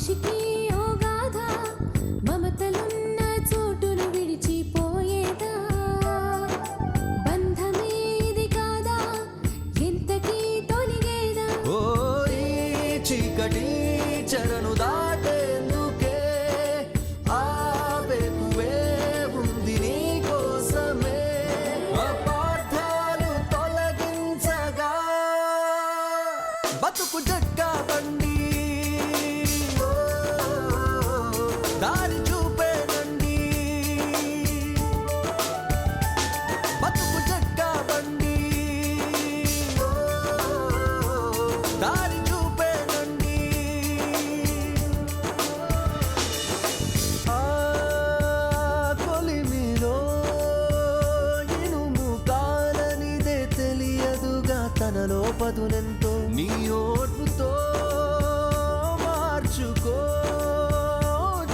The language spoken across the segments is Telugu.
మనిషికి ఓ గాథ మమతలున్న చోటును విడిచిపోయేదా బంధమే ఇది కాదా ఎంతకీ తొలిగేదా ఓ ఈ చీకటి చెరను దాటేందుకే ఆవేకువే ఉంది నీ కోసమే అపార్థాలు తొలగించగా బతుకు జట్కా బండి ఓ, దారి చూపేనండి బతుకు జట్కా బండి ఓ, దారి చూపేనండి ఆ కొలిమిలో ఇనుము కాలనిదే తెలియదుగా తనలో పదునెంతో నీ ఓర్పుతో మార్చుకో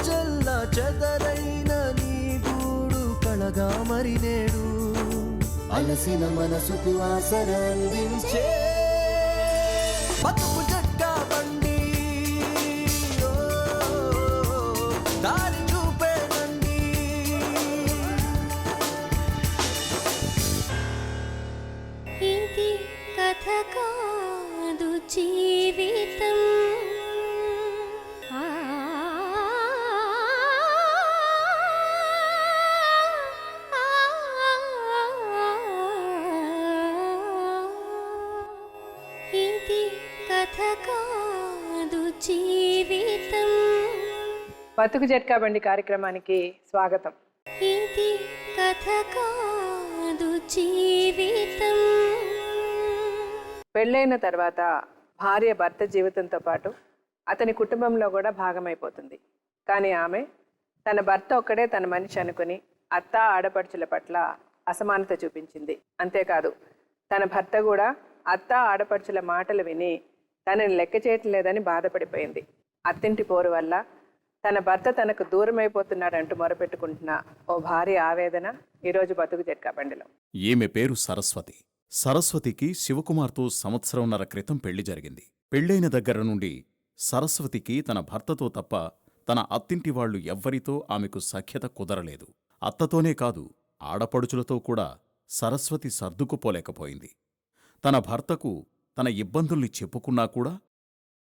చల్ల చెదరైన నీ గూడు కళగా మరి నేడు అలసిన మనసుకు ఆసర అందించే బతుకు జట్కా బండి ఓ, దారి చూపేనండి ఇది కథ కాదు జీవితం ఆ ఇది కథ కాదు జీవితం బతుకు జట్కా బండి కార్యక్రమానికి స్వాగతం. ఇది కథ కాదు జీవితం పెళ్ళైన తర్వాత భార్య భర్త జీవితంతో పాటు అతని కుటుంబంలో కూడా భాగమైపోతుంది. కానీ ఆమె తన భర్త ఒక్కడే తన మనిషి అనుకుని అత్త ఆడపడుచుల పట్ల అసమానత చూపించింది. అంతేకాదు తన భర్త కూడా అత్త ఆడపడుచుల మాటలు విని తనని లెక్క చేయట్లేదని బాధపడిపోయింది. అత్తింటి పోరు వల్ల తన భర్త తనకు దూరం అయిపోతున్నాడంటూ మొరపెట్టుకుంటున్న ఓ భార్య ఆవేదన ఈరోజు బతుకు జట్కా బండిలో. ఈమె పేరు సరస్వతి. సరస్వతికి శివకుమార్తో సంవత్సరంన్నర క్రితం పెళ్లి జరిగింది. పెళ్ళైన దగ్గర నుండి సరస్వతికి తన భర్తతో తప్ప తన అత్తింటి వాళ్లు ఎవ్వరితో ఆమెకు సఖ్యత కుదరలేదు. అత్తతోనే కాదు, ఆడపడుచులతో కూడా సరస్వతి సర్దుకుపోలేకపోయింది. తన భర్తకు తన ఇబ్బందుల్ని చెప్పుకున్నా కూడా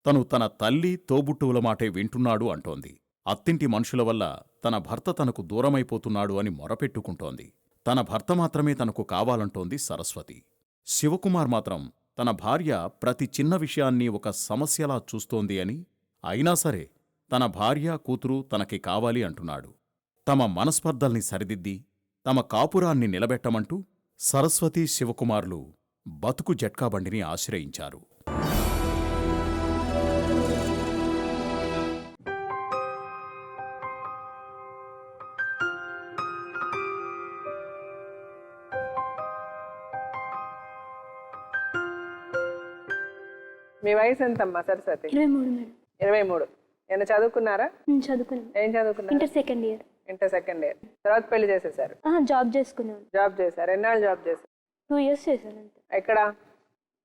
తను తన తల్లి తోబుట్టువుల మాటే వింటున్నాడు అంటోంది. అత్తింటి మనుషుల వల్ల తన భర్త తనకు దూరమైపోతున్నాడు అని మొరపెట్టుకుంటోంది. తన భర్త మాత్రమే తనకు కావాలంటోంది సరస్వతి. శివకుమార్ మాత్రం తన భార్య ప్రతి చిన్న విషయాన్ని ఒక సమస్యలా చూస్తోంది అని, అయినా సరే తన భార్య కూతురు తనకి కావాలి అంటున్నాడు. తమ మనస్పర్ధల్ని సరిదిద్ది తమ కాపురాన్ని నిలబెట్టమంటూ సరస్వతి శివకుమార్లు బతుకు జట్కా బండిని ఆశ్రయించారు. మీ వయసు ఎంతమ్మా సరస్వతి? 23 మేడం. 23. ఏమైనా చదువుకున్నారా? చదువుకున్నాను. ఏం చదువుకున్నారు? Inter second year. Inter second year. తర్వాత పెళ్లి చేసేసారు? జాబ్ చేసుకున్నాను. జాబ్ చేశారు. ఎన్నాళ్ళు జాబ్ చేశారు? 2 years చేశాను అంతే. ఎక్కడ?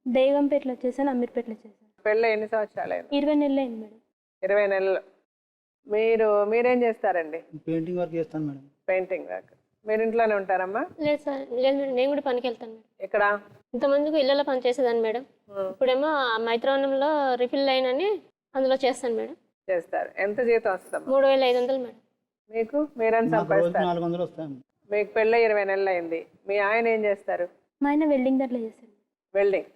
బేగంపేటలో చేశాను, అమీర్పేటలో చేశాను. పెళ్ళి ఎన్ని సంవత్సరాలు అయింది? 20 నెలలు అయింది మేడం. 20 నెలలు. మీరేం చేస్తారండి? పెయింటింగ్ వర్క్ చేస్తాను మేడం. Painting work. మీరు ఇంట్లోనే ఉంటారమ్మా? లేదు సార్, లేదు మేడం, నేను కూడా పనికి వెళ్తాను మేడం. ఎక్కడ? ఇంతమందికి ఇళ్ళలో పని చేసేదాన్ని మేడం. ఇప్పుడేమో మైత్రవనంలో రిఫిల్ లైన్ అని అందులో చేస్తాను మేడం. చేస్తారు. ఎంత జీతం వస్తుందమ్మా? 3500 మేడం. మీకు? మీరని సంపాదిస్తారు? 400 వస్తాయి. మీకు పెళ్ళి 20 నెలలు అయింది. మీ ఆయన ఏం చేస్తారు? మా ఆయన వెల్డింగ్ దాంట్లో చేశాను. వెల్డింగ్.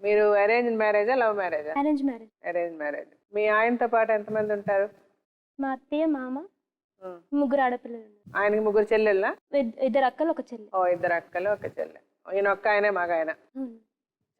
మీరు అరేంజ్ మ్యారేజా లవ్ మ్యారేజా? Arrange marriage. Arrange marriage. మీ ఆయనతో పాటు ఎంతమంది ఉంటారు? మా అత్తయ్య, మామ, 3 ఆడపిల్లలు. ఆయనకి 3 చెల్లెళ్ళా? 2 అక్కలు, 1 చెల్లి. ఓ, 2 అక్కలు 1 చెల్లె. ఈయన ఒక్క ఆయనే మగ ఆయన. అవును.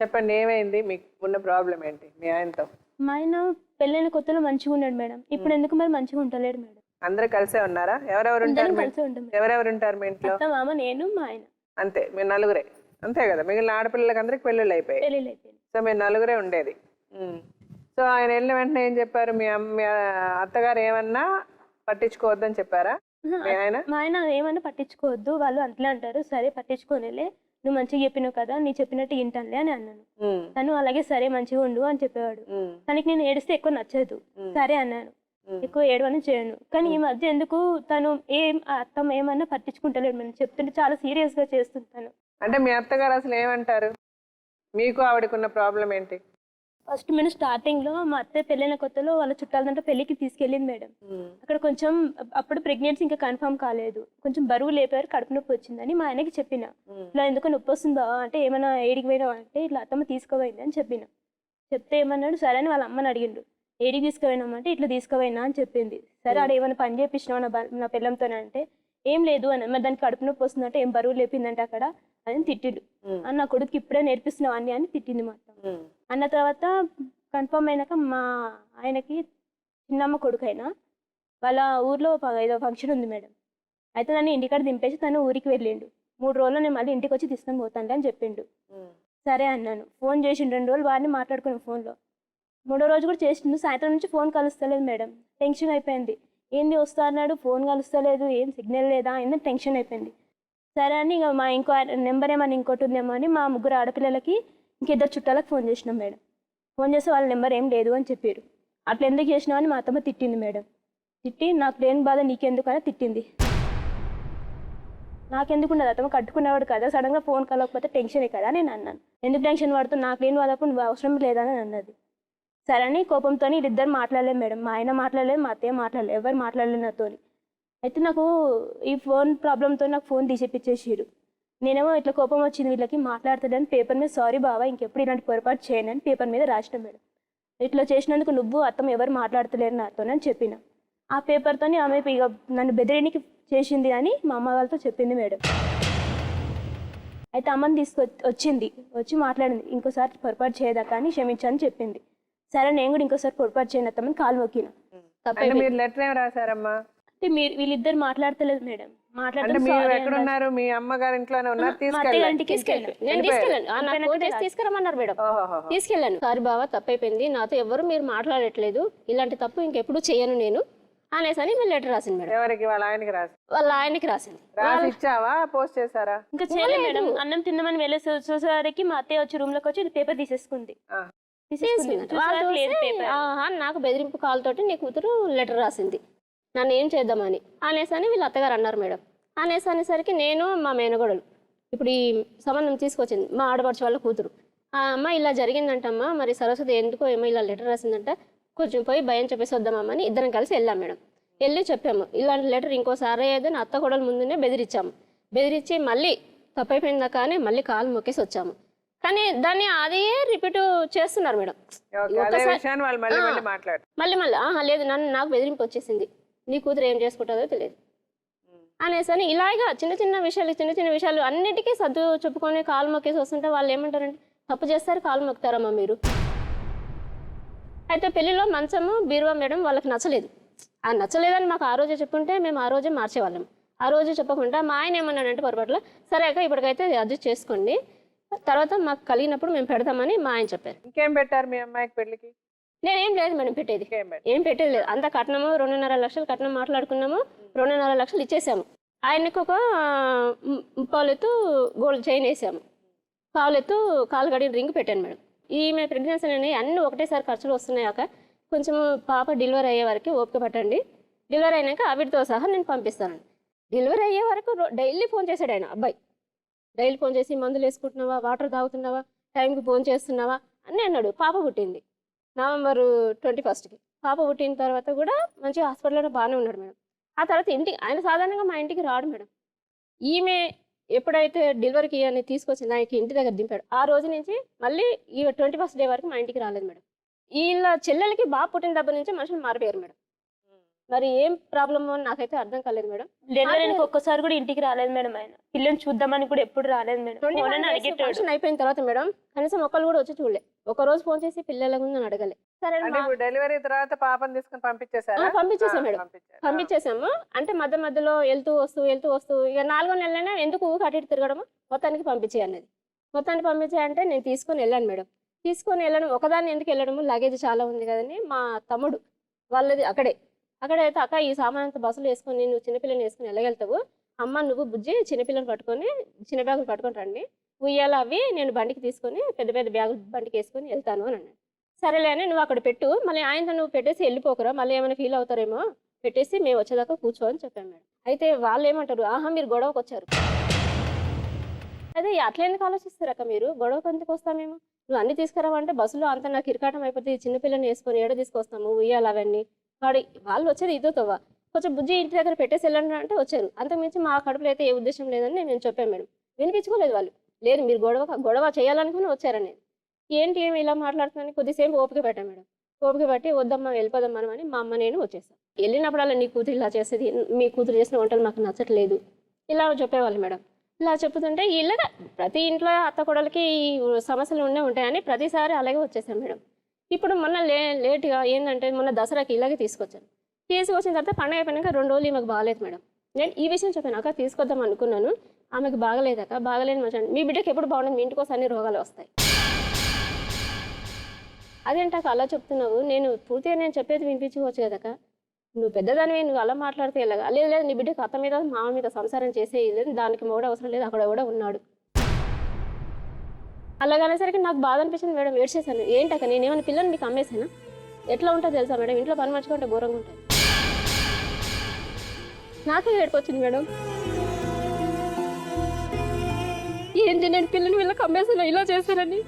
చెప్పండి, ఏమైంది? మీకు ఉన్న ప్రాబ్లం ఏంటి మీ ఆయనతో? మా ఆయన పెళ్ళైన కొత్తలో మంచిగా ఉన్నాడు మేడం. ఇప్పుడు ఎందుకు మరి మంచిగా ఉంటలేడు మేడం. అందరూ కలిసే ఉన్నారా? ఎవరెవరు ఉంటారు? కలిసే ఉంటాం. ఎవరెవరు ఉంటారు మీ ఇంట్లో? అత్త, మామ, నేను, మా ఆయన. అంతే, మీరు నలుగురే. అంతే కదా, మిగిలిన ఆడపిల్లలకి అందరికి పెళ్ళిళ్ళు అయిపోయాయి. పెళ్ళిళ్ళు అయిపోయింది. సో మీరు నలుగురే ఉండేది. సో ఆయన వెళ్ళిన వెంటనే ఏం చెప్పారు? మీ అత్తగారు ఏమన్నా పట్టించుకోవద్దని చెప్పారా మీ ఆయన? మా ఆయన ఏమన్నా పట్టించుకోవద్దు, వాళ్ళు అంతలే అంటారు. సరే పట్టించుకోనిలే, నువ్వు మంచిగా చెప్పినావు కదా, నీ చెప్పినట్టు వింటానులే అని అన్నాను. ఉమ్, తను అలాగే సరే మంచిగా ఉండు అని చెప్పేవాడు. ఉమ్, తనకి నేను ఏడిస్తే ఎక్కువ నచ్చదు, సరే అన్నాను. ఎక్కువ ఏడవని చేయను. కానీ ఈ మధ్య ఎందుకు తను అత్తమ్మ ఏమన్నా పట్టించుకుంటలేడు. మనం చెప్తుంటే చాలా సీరియస్ గా చేస్తుంటాను. అంటే మీ అత్తగారు అసలు ఏమంటారు? మీకు ఆవిడకున్న ప్రాబ్లం ఏంటి? ఫస్ట్ మేము స్టార్టింగ్ లో మా అత్తయ్య పెళ్ళైన కొత్తలో వాళ్ళ చుట్టాలంటే పెళ్లికి తీసుకెళ్ళింది మేడం. అక్కడ కొంచెం అప్పుడు ప్రెగ్నెన్సీ ఇంకా కన్ఫర్మ్ కాలేదు, కొంచెం బరువు లేపారు, కడుపు నొప్పి వచ్చిందని మా ఆయనకి చెప్పిన. ఇట్లా ఎందుకు నొప్పి వస్తుంది బావా అంటే, ఏమైనా ఏడికి పోయినావు అంటే ఇట్లా అత్తమ్మ తీసుకుపోయింది అని చెప్పిన. చెప్తే ఏమన్నాడు, సరే అని వాళ్ళ అమ్మని అడిగిండు, ఏడికి తీసుకుపోయినామంటే ఇట్లా తీసుకుపోయినా అని చెప్పింది. సరే ఆడ ఏమైనా పని చేపించినావు నా పిల్లంతోనే అంటే, ఏం లేదు అని. మరి దానికి కడుపు నొప్పి వస్తుందంటే ఏం బరువు లేపిందంటే అక్కడ అని తిట్టిండు. నా కొడుకు ఇప్పుడే నేర్పిస్తున్నావు అన్ని అని తిట్టింది మా అత్త. అన్న తర్వాత కన్ఫర్మ్ అయినాక మా ఆయనకి చిన్నమ్మ కొడుకైనా వాళ్ళ ఊర్లో ఏదో ఫంక్షన్ ఉంది మేడం. అయితే నన్ను ఇంటికాడ దింపేసి తను ఊరికి వెళ్ళిండు. 3 రోజులు నేను మళ్ళీ ఇంటికి వచ్చి తీసుకొని పోతాను అని చెప్పిండు. సరే అన్నాను. ఫోన్ చేసిండు 2 రోజులు వాడిని మాట్లాడుకున్నాను ఫోన్లో. 3వ రోజు కూడా చేసిండు. సాయంత్రం నుంచి ఫోన్ కలుస్తలేదు మేడం. టెన్షన్ అయిపోయింది. ఏంది వస్తా అన్నాడు, ఫోన్ కలుస్తలేదు, ఏం సిగ్నల్ లేదా ఏందని టెన్షన్ అయిపోయింది. సరే అని ఇక మా ఇంకో నెంబర్ ఏమని ఇంకోటి ఉందేమో అని మా 3 ఆడపిల్లలకి ఇంకిద్దరు చుట్టాలకు ఫోన్ చేసినాం మేడం. ఫోన్ చేస్తే వాళ్ళ నెంబర్ ఏం లేదు అని చెప్పారు. అట్లా ఎందుకు చేసినావు అని మా అత్తమ్మ తిట్టింది మేడం. తిట్టి నాకు లేని బాధ నీకెందుకు అని తిట్టింది. నాకెందుకు ఉండదు, అత్తమ్మ కట్టుకునేవాడు కదా, సడన్గా ఫోన్ కలవకపోతే టెన్షనే కదా నేను అన్నాను. ఎందుకు టెన్షన్ పడుతూ, నాకు లేని బాధ నువ్వు అవసరం లేదని అన్నది. సరే అని కోపంతో వీళ్ళిద్దరు మాట్లాడలేదు మేడం. మా ఆయన మాట్లాడలేదు, మా అత్తయ్య మాట్లాడలేదు, ఎవరు మాట్లాడలేదు నాతో. అయితే నాకు ఈ ఫోన్ ప్రాబ్లంతో నాకు ఫోన్ తీసిపిచ్చేసారు. నేనేమో ఇట్లా కోపం వచ్చింది వీళ్ళకి మాట్లాడుతుందని పేపర్ మీద సారీ బావా ఇంకెప్పుడు ఇలాంటి పొరపాటు చేయను అని పేపర్ మీద రాసిన మేడం. ఇట్లా చేసినందుకు నువ్వు అత్తమ్మ ఎవరు మాట్లాడతలేరు నాతోనని చెప్పిన. ఆ పేపర్తో ఆమె ఇక నన్ను బెదిరికి చేసింది అని మా అమ్మ వాళ్ళతో చెప్పింది మేడం. అయితే అమ్మని వచ్చింది, వచ్చి మాట్లాడింది, ఇంకోసారి పొరపాటు చేయదా కానీ క్షమించని చెప్పింది. సరే నేను కూడా ఇంకోసారి పొరపాటు చేయను అత్తమ్మని కాలు మొక్కిన. మీరు లెటర్ ఏం రాశారమ్మా? అంటే వీళ్ళిద్దరు మాట్లాడతలేదు మేడం. అంటే మీరు ఎక్కడున్నారు? మీ అమ్మగారి ఇంట్లోనే ఉన్నారు? తీసుకురమ్మన్నారు మేడం. తీసుకెళ్ళాను. సారీ బావా తప్పైపోయింది, నాతో ఎవరు మీరు మాట్లాడట్లేదు, ఇలాంటి తప్పు ఇంకెప్పుడు చేయను నేను అనేసి అని మీరు లెటర్ రాసింది మేడం. ఎవరికి? వాళ్ళ ఆయనకి రాసి? వాళ్ళ ఆయనకి రాసింది. రాసి ఇచ్చావా, పోస్ట్ చేశారా? ఇంకా చేయలేదు మేడం. అన్నం తిన్నామని వెళ్ళేసరికి మా అత్తయ్య వచ్చి రూమ్ లోకి వచ్చి పేపర్ తీసేసుకుంది. నాకు బెదిరింపు కాల్ తోటి నీ కూతురు లెటర్ రాసింది, నన్ను ఏం చేద్దామని అనేసి అని వీళ్ళ అత్తగారు అన్నారు మేడం. అనేసి అనేసరికి నేను మా మేనగోడలు ఇప్పుడు ఈ సంబంధం తీసుకొచ్చింది మా ఆడపడుచు వాళ్ళ కూతురు, ఆ అమ్మ ఇలా జరిగిందంటమ్మా, మరి సరస్వతి ఎందుకో ఏమో ఇలా లెటర్ రాసిందంట, కొంచెం పోయి భయం చెప్పేసి వద్దామని ఇద్దరం కలిసి వెళ్ళాం మేడం. వెళ్ళి చెప్పాము ఇలాంటి లెటర్ ఇంకోసారి అయ్యేదని అత్త కోడల ముందునే బెదిరించాము. బెదిరించి మళ్ళీ తప్పైపోయిందా కానీ మళ్ళీ కాలు మొక్కేసి వచ్చాము. కానీ దాన్ని అదే రిపీట్ చేస్తున్నారు మేడం. మళ్ళీ లేదు నాకు బెదిరింపు వచ్చేసింది, నీ కూతురు ఏం చేసుకుంటుందో తెలియదు అనేసి అని ఇలాగా చిన్న చిన్న విషయాలు అన్నిటికీ సర్దు చెప్పుకొని కాలు మొక్కేసి వస్తుంటే వాళ్ళు ఏమంటారంటే తప్పు చేస్తారు కాలు మొక్కుతారమ్మా మీరు. అయితే పెళ్లిలో మంచము బీరువా మేడం వాళ్ళకి నచ్చలేదు. ఆ నచ్చలేదని మాకు ఆ రోజే చెప్పుంటే మేము ఆ రోజే మార్చేవాళ్ళం. ఆ రోజు చెప్పకుండా మా ఆయన ఏమన్నాడంటే పొరపాటులో సరే అక్క ఇప్పటికైతే అడ్జస్ట్ చేసుకోండి, తర్వాత మాకు కలిగినప్పుడు మేము పెడతామని మా ఆయన చెప్పారు. ఇంకేం పెట్టారు మీ అమ్మాయికి పెళ్లికి? నేనేం లేదు మేడం పెట్టేది, ఏం పెట్టేది లేదు. అంత కట్నము 2.5 లక్షలు కట్నం మాట్లాడుకున్నాము, 2.5 లక్షలు ఇచ్చేసాము. ఆయనకు ఒక 1/4 ఎత్తు గోల్డ్ చైన్ వేసాము, 1/4 ఎత్తు కాలు గడిన రింగ్ పెట్టాను మేడం. ఈమె ప్రెగ్నెన్సీ అనేవి అన్నీ ఒకటేసారి ఖర్చులు వస్తున్నాయాక కొంచెం పాప డెలివరీ అయ్యే వరకు ఓపిక పట్టండి, డెలివరీ అయినాక ఆవిడతో సహా నేను పంపిస్తాను. డెలివరీ అయ్యే వరకు డైలీ ఫోన్ చేశాడు ఆయన అబ్బాయి. డైలీ ఫోన్ చేసి మందులు వేసుకుంటున్నావా, వాటర్ తాగుతున్నావా, టైంకి ఫోన్ చేస్తున్నావా అని అన్నాడు. పాప పుట్టింది November 21కి. పాప పుట్టిన తర్వాత కూడా మంచిగా హాస్పిటల్లో బాగానే ఉన్నాడు మేడం. ఆ తర్వాత ఇంటికి ఆయన సాధారణంగా మా ఇంటికి రాడు మేడం. ఈమె ఎప్పుడైతే డెలివరీకి అని తీసుకొచ్చింది ఆయనకి ఇంటి దగ్గర దింపాడు, ఆ రోజు నుంచి మళ్ళీ ఈ 21st డే వరకు మా ఇంటికి రాలేదు మేడం. వీళ్ళ చెల్లెలకి బాబు పుట్టిన దగ్గర నుంచి మనుషులు మారిపోయారు మేడం. మరి ఏం ప్రాబ్లమ్ అని నాకైతే అర్థం కాలేదు మేడం. డెలివరీకి ఒక్కసారి కూడా ఇంటికి రాలేదు మేడం. ఆయన పిల్లల్ని చూద్దామని కూడా ఎప్పుడు రాలేదు మేడం. ఫంక్షన్ అయిపోయిన తర్వాత మేడం కనీసం ఒకళ్ళు కూడా వచ్చి చూడలే, ఒక రోజు ఫోన్ చేసి పిల్లల గురించి అడగలే. సరే డెలివరీ తర్వాత పాపని తీసుకుని పంపించేసాము మేడం. పంపించేసాము అంటే మధ్యలో వెళ్తూ వస్తూ ఇక 4వ నెలలైనా ఎందుకు అటు ఇటు తిరగడము, మొత్తానికి పంపించే అన్నది. మొత్తానికి పంపించే అంటే నేను తీసుకొని వెళ్ళాను మేడం. తీసుకొని వెళ్ళడం ఒకదాన్ని ఎందుకు వెళ్ళడము, లగేజ్ చాలా ఉంది కదని మా తమ్ముడు వాళ్ళది అక్కడైతే అక్క ఈ సామాన్ అంతా బస్సులు వేసుకొని నువ్వు చిన్నపిల్లని వేసుకొని వెళ్ళగలుగుతావు, అమ్మ నువ్వు బుజ్జి చిన్నపిల్లని పట్టుకొని చిన్న బ్యాగులు పట్టుకొని రండి, ఉయ్యాల అవి నేను బండికి తీసుకొని పెద్ద పెద్ద బ్యాగులు బండికి వేసుకొని వెళ్తాను అని అన్నాడు. సరేలే అని నువ్వు అక్కడ పెట్టు, మళ్ళీ ఆయనతో నువ్వు పెట్టేసి వెళ్ళిపోకురా, మళ్ళీ ఏమైనా ఫీల్ అవుతారేమో, పెట్టేసి మేము వచ్చేదాకా కూర్చో అని చెప్పాను మేడం. అయితే వాళ్ళు ఏమంటారు, ఆహా మీరు గొడవకు వచ్చారు. అదే అట్లా ఎందుకు ఆలోచిస్తారక్క మీరు, గొడవకు ఎందుకు వస్తామేమో, నువ్వు అన్ని తీసుకురావంటే బస్సులో అంతా నాకు ఇరకాటం అయిపోతుంది, చిన్నపిల్లని వేసుకొని ఏడ తీసుకొస్తాము ఉయ్యాలి అవన్నీ. వాళ్ళు వచ్చేది ఇదోతోవ, కొంచెం బుజ్జి ఇంటి దగ్గర పెట్టేసి వెళ్ళండి అంటే వచ్చారు. అంతకుమించి మా కడుపులో అయితే ఏ ఉద్దేశం లేదని నేను చెప్పాను మేడం. వినిపించుకోలేదు వాళ్ళు, లేదు మీరు గొడవ చేయాలనుకుని వచ్చారని. ఏంటి ఏమి ఇలా మాట్లాడుతున్నాను, కొద్దిసేపు ఓపిక పెట్టాను మేడం. ఓపిక పట్టి వద్దమ్మా వెళ్ళిపోదాం మనం అని మా అమ్మ నేను వచ్చేసాను. వెళ్ళినప్పుడల్లా నీ కూతురు ఇలా చేసేది, మీ కూతురు చేసిన వంటలు మాకు నచ్చట్లేదు ఇలా చెప్పేవాళ్ళు మేడం. ఇలా చెప్తుంటే ఇలాగా ప్రతి ఇంట్లో అత్త కొడలకి సమస్యలు ఉంటాయని ప్రతిసారి అలాగే వచ్చేసాను మేడం. ఇప్పుడు మొన్న లేట్గా ఏంటంటే మొన్న దసరాకి ఇలాగే తీసుకొచ్చాను. తీసుకొచ్చిన తర్వాత పండగ అయిపోయినాక 2 రోజులు ఈమెకు బాగాలేదు మేడం. నేను ఈ విషయం చెప్పాను, అక్క తీసుకొద్దాం అనుకున్నాను, ఆమెకు బాగలేదక్క, బాగలేని మంచి మీ బిడ్డకి ఎప్పుడు బాగుండదు, మీ ఇంటికి వస్తే అన్ని రోగాలు వస్తాయి. అదేంటాక అలా చెప్తున్నావు, నేను పూర్తిగా నేను చెప్పేది వినిపించుకోవచ్చు కదక్క, నువ్వు పెద్దదానివి, నువ్వు అలా మాట్లాడితే ఎలాగా, లేదు లేదు నీ బిడ్డకి అత్త మీద మామ మీద సంసారం చేసేయలేదు, దానికి మొగుడు అవసరం లేదు, అక్కడ కూడా ఉన్నాడు. అలాగనేసరికి నాకు బాధ అనిపించింది మేడం, ఏడ్చేసాను. ఏంటక్క నేనేమైనా పిల్లల్ని మీకు అమ్మేసానా, ఎట్లా ఉంటుందో తెలుసా మేడం, ఇంట్లో పని మర్చుకుంటే ఘోరంగా ఉంటుంది. నాకే ఏడుకొచ్చింది మేడం, ఏంటి నేను పిల్లల్ని వీళ్ళకి అమ్మేసాను ఇలా చేశానని.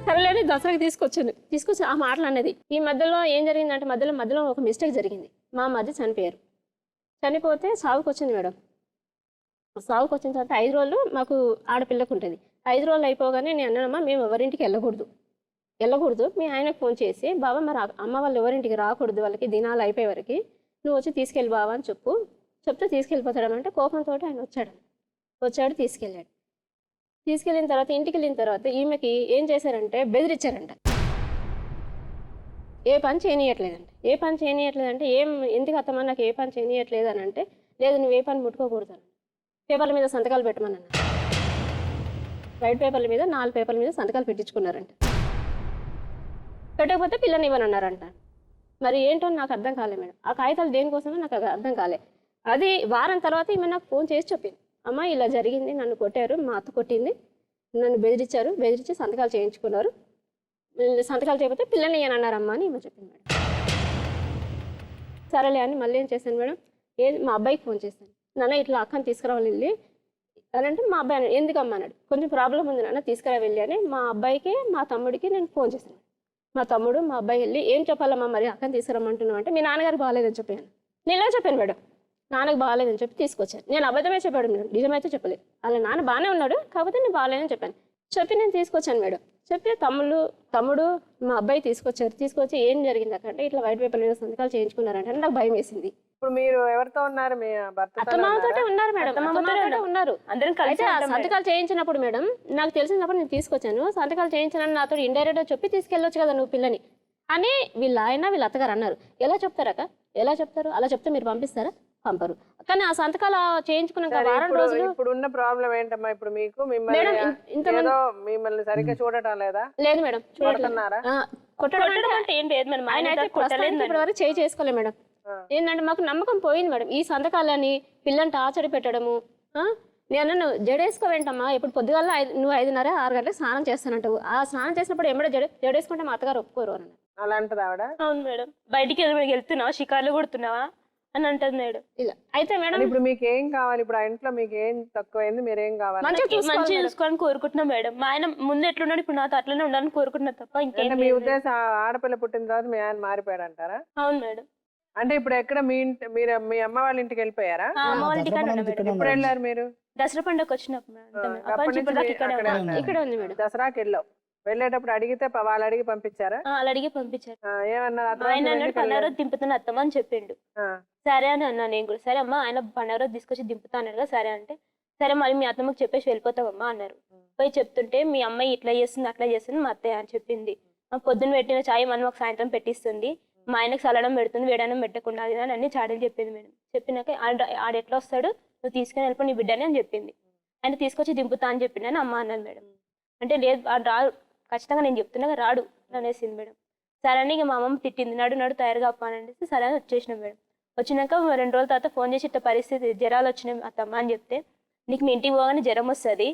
సరేలేని దసరాకి తీసుకొచ్చి ఆ మాటలు అన్నది. ఈ మధ్యలో ఏం జరిగిందంటే మధ్యలో ఒక మిస్టేక్ జరిగింది. మా మధ్య చనిపోయారు. చనిపోతే సాగుకు వచ్చింది మేడం. సాగుకు వచ్చిన తర్వాత 5 రోజులు మాకు ఆడపిల్లకు ఉంటుంది. 5 రోజులు అయిపోగానే నేను అన్నానమ్మా మేము ఎవరింటికి వెళ్ళకూడదు, మీ ఆయనకు ఫోన్ చేసి బాబా మరి అమ్మ వాళ్ళు ఎవరింటికి రాకూడదు, వాళ్ళకి దినాలు అయిపోయే వరకు నువ్వు వచ్చి తీసుకెళ్ళి బావా అని చెప్తే తీసుకెళ్ళిపోతాడమంటే కోపంతో ఆయన వచ్చాడు తీసుకెళ్ళాడు. తీసుకెళ్ళిన తర్వాత ఇంటికి వెళ్ళిన తర్వాత ఈమెకి ఏం చేశారంటే బెదిరించారంట. ఏ పని చేయనీయట్లేదంటే ఎందుకు అత్తమ్మా నాకు ఏ పని చేయనీయట్లేదు అని అంటే, లేదు నువ్వు ఏ పని ముట్టుకోకూడదు అని, పేపర్ల మీద సంతకాలు పెట్టమన్నాను. వైట్ పేపర్ల మీద 4 పేపర్ల మీద సంతకాలు పెట్టించుకున్నారంట. పెట్టకపోతే పిల్లని ఇవ్వనన్నారంట. మరి ఏంటో నాకు అర్థం కాలే మేడం, ఆ కాగితాలు దేనికోసమో నాకు అర్థం కాలే. అది వారం తర్వాత ఈమె నాకు ఫోన్ చేసి చెప్పింది, అమ్మ ఇలా జరిగింది, నన్ను కొట్టారు, మా అత్త కొట్టింది, నన్ను బెదిరించి సంతకాలు చేయించుకున్నారు, సంతకాలు చేయకపోతే పిల్లల్ని ఇయ్యనన్నారమ్మా అని ఈమె చెప్పింది మేడం. సరేలే అని మళ్ళీ ఏం చేశాను మేడం, మా అబ్బాయికి ఫోన్ చేశాను, నాన్న ఇట్లా అక్కని తీసుకురావాలి వెళ్ళి అని అంటే, మా అబ్బాయి ఎందుకమ్మా అన్నాడు, కొంచెం ప్రాబ్లం ఉంది నాన్న తీసుకురా వెళ్ళి అని మా అబ్బాయికి మా తమ్ముడికి నేను ఫోన్ చేశాను. మా తమ్ముడు మా అబ్బాయి వెళ్ళి ఏం చెప్పాలమ్మా మరి అక్కని తీసుకురమ్మంటున్నావు అంటే, మీ నాన్నగారు బాగాలేదని చెప్పాను. నేను ఇలా చెప్పాను మేడం, నాన్నకు బాగాలేదని చెప్పి తీసుకొచ్చాను. నేను అబద్ధమే చెప్పాడు మేడం, నిజమైతే చెప్పలేదు. అలా నాన్న బాగానే ఉన్నాడు, కాకపోతే నేను బాగాలేదని చెప్పి నేను తీసుకొచ్చాను మేడం. చెప్పి తమ్ముడు మా అబ్బాయి తీసుకొచ్చి ఏం జరిగింది అక్కడ ఇట్లా వైట్ పేపర్ మీద సంతకాలు చేయించుకున్నారంటే నాకు భయం వేసింది. ఇప్పుడు మీరు ఎవరితో ఉన్నారు, మీ భర్త అత్తమామతోటే ఉన్నారు మేడం, అత్తమామతోటే ఉన్నారు. అయితే ఆ సంతకాలు చేయించినప్పుడు మేడం నాకు తెలిసినప్పుడు నేను తీసుకొచ్చాను, సంతకాలు చేయించానని నాతో ఇండైరెక్ట్ గా చెప్పి తీసుకెళ్ళొచ్చు కదా నువ్వు పిల్లని అని వీళ్ళ అత్తగారు అన్నారు. ఎలా చెప్తారు, అలా చెప్తే మీరు పంపిస్తారా, పంపరు. కానీ ఆ సంతకాలు చేయించుకున్నాక వారం రోజులు. ఇప్పుడు ఉన్న ప్రాబ్లం ఏంటమ్మా, ఇప్పుడు మీకు మిమ్మల్ని సరిగ్గా చూడటం లేదా? లేదు మేడం, చూడుతున్నారా? కొట్టడం అంటే ఏం లేదు మేడం, ఆయన అయితే ఇప్పటివరకు చేసుకోలేదు మేడం. ఏంటంటే మాకు నమ్మకం పోయింది మేడం, ఈ సంతకాలని పిల్లని టార్చర్ పెట్టడము. నేను జడేసుకోవేంటమ్మా, ఇప్పుడు పొద్దుగాల నువ్వు 5:30, 6 గంటలకు స్నానం చేస్తానంటావు, ఆ స్నానం చేసినప్పుడు ఏమిటో జడేసుకుంటే మా అత్తగారు ఒప్పుకోరు అని. అలా అంటది ఆవిడ? అవును మేడం, బయటికి వెళ్తున్నావా, షికార్లు కొడుతున్నావా అని అంటది మేడం. ఇలా అయితే మేడం ఇప్పుడు మీకు ఏం కావాలి, ఇప్పుడు ఆ ఇంట్లో మీకు ఏం తక్కువైంది, మీరేం కావాలి? మంచిగా చూసుకోవాలని కోరుకుంటున్నాం మేడం. మా ఆయన ముందు ఎట్లున్నాడు ఇప్పుడు నాతో అట్లనే ఉండాలని కోరుకుంటున్నా తప్ప ఇంకేం. మీ ఉద్దేశం ఆడపిల్ల పుట్టిన తర్వాత మీ ఆయన మారిపోయాడు అంటారా? అవును మేడం. అంటే ఇప్పుడు ఎక్కడ మీరు మీ అమ్మ వాళ్ళ ఇంటికి వెళ్ళిపోయారా? అమ్మ వాళ్ళ ఇంటికి ఎప్పుడు వెళ్ళారు మీరు? దసరా పండుగ వచ్చినప్పుడు ఇక్కడ ఉంది మేడం. దసరాకి వెళ్ళావు, వెళ్ళేటప్పుడు అడిగితే వాళ్ళు అడిగి పంపించారా? అలా అడిగి పంపించారు. ఏమన్నారు? ఆయన అన్నాడు పండుగ రోజు దింపుతున్నా అత్తమ్మ అని చెప్పిండు. సరే అని అన్నా నేను కూడా. సరే అమ్మా ఆయన పండుగ రోజు తీసుకొచ్చి దింపుతా అన్నాడు కదా, సరే అంటే సరే మళ్ళీ మీ అత్తమ్మకి చెప్పేసి వెళ్ళిపోతావమ్మా అన్నారు. పోయి చెప్తుంటే మీ అమ్మాయి ఇట్లా చేస్తుంది అట్లా చేస్తుంది మా అత్తయ్య అని చెప్పింది. పొద్దున్న పెట్టిన చాయ్ మనం ఒక సాయంత్రం పెట్టిస్తుంది, మా ఆయనకు సలడం పెడుతుంది, వేడనం పెట్టకుండా అది అని అన్ని చాడీలు చెప్పింది మేడం. చెప్పినాక ఆడ ఎట్లా వస్తాడు, నువ్వు తీసుకుని వెళ్ళిపో నీ బిడ్డని అని చెప్పింది. ఆయన తీసుకొచ్చి దింపుతా అని చెప్పింది అని అమ్మ అన్నది మేడం. అంటే లేదు రాడు, ఖచ్చితంగా నేను చెప్తున్నా రాడు అనేసింది మేడం. సరే అని ఇక మా అమ్మ తిట్టింది, నడు తయారుగా అప్ప అని అనేసి సరే అని వచ్చేసినాం మేడం. వచ్చినాక 2 రోజుల తర్వాత ఫోన్ చేసి ఇట్లా పరిస్థితి జ్వరాలు వచ్చినాయి అత్తమ్మ అని చెప్తే, నీకు మీ ఇంటికి పోగానే జ్వరం వస్తుంది,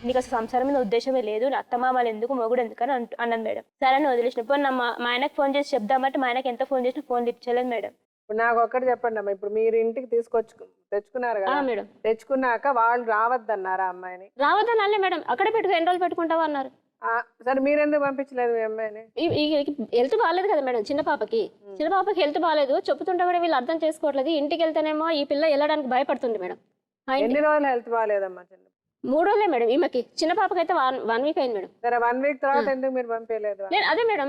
నీకు అసలు సంసారం మీద ఉద్దేశమే లేదు, అత్తమామలు ఎందుకు మొగుడు ఎందుకని అన్నది మేడం. సరే అని వదిలేసినప్పుడు మా ఆయనకు ఫోన్ చేసి చెప్దామంటే మా ఆయనకి ఎంత ఫోన్ చేసినా ఫోన్ లిప్చలేదు మేడం. ఇప్పుడు నాకు ఒక్కటి చెప్పండి అమ్మా, ఇప్పుడు మీరు ఇంటికి తెచ్చుకున్నారు కదా మేడం. తెచ్చుకున్నాక వాళ్ళు రావద్దన్నారా అమ్మాయిని? రావద్దని అల్లే మేడం, అక్కడే పెట్టుకో, ఎన్ని రోజులు పెట్టుకుంటావా అన్నారు. సరే మీరెందుకు పంపించలేదు మీ అమ్మాయిని? హెల్త్ బాగాలేదు కదా మేడం, చిన్న పాపకి హెల్త్ బాగాలేదు, చెప్తుంటే కూడా వీళ్ళు అర్థం చేసుకోవట్లేదు. ఇంటికి వెళ్తేనేమో ఈ పిల్ల వెళ్ళడానికి భయపడుతుంది మేడం. ఎన్ని రోజులు హెల్త్ బాగాలేదమ్మా? 3 రోజులే మేడం ఈమెకి, చిన్న పాపకి అయితే 1 వీక్ అయింది మేడం. సరే 1 వీక్ తర్వాత ఎందుకు మీరు పంపించలేదు? అదే మేడం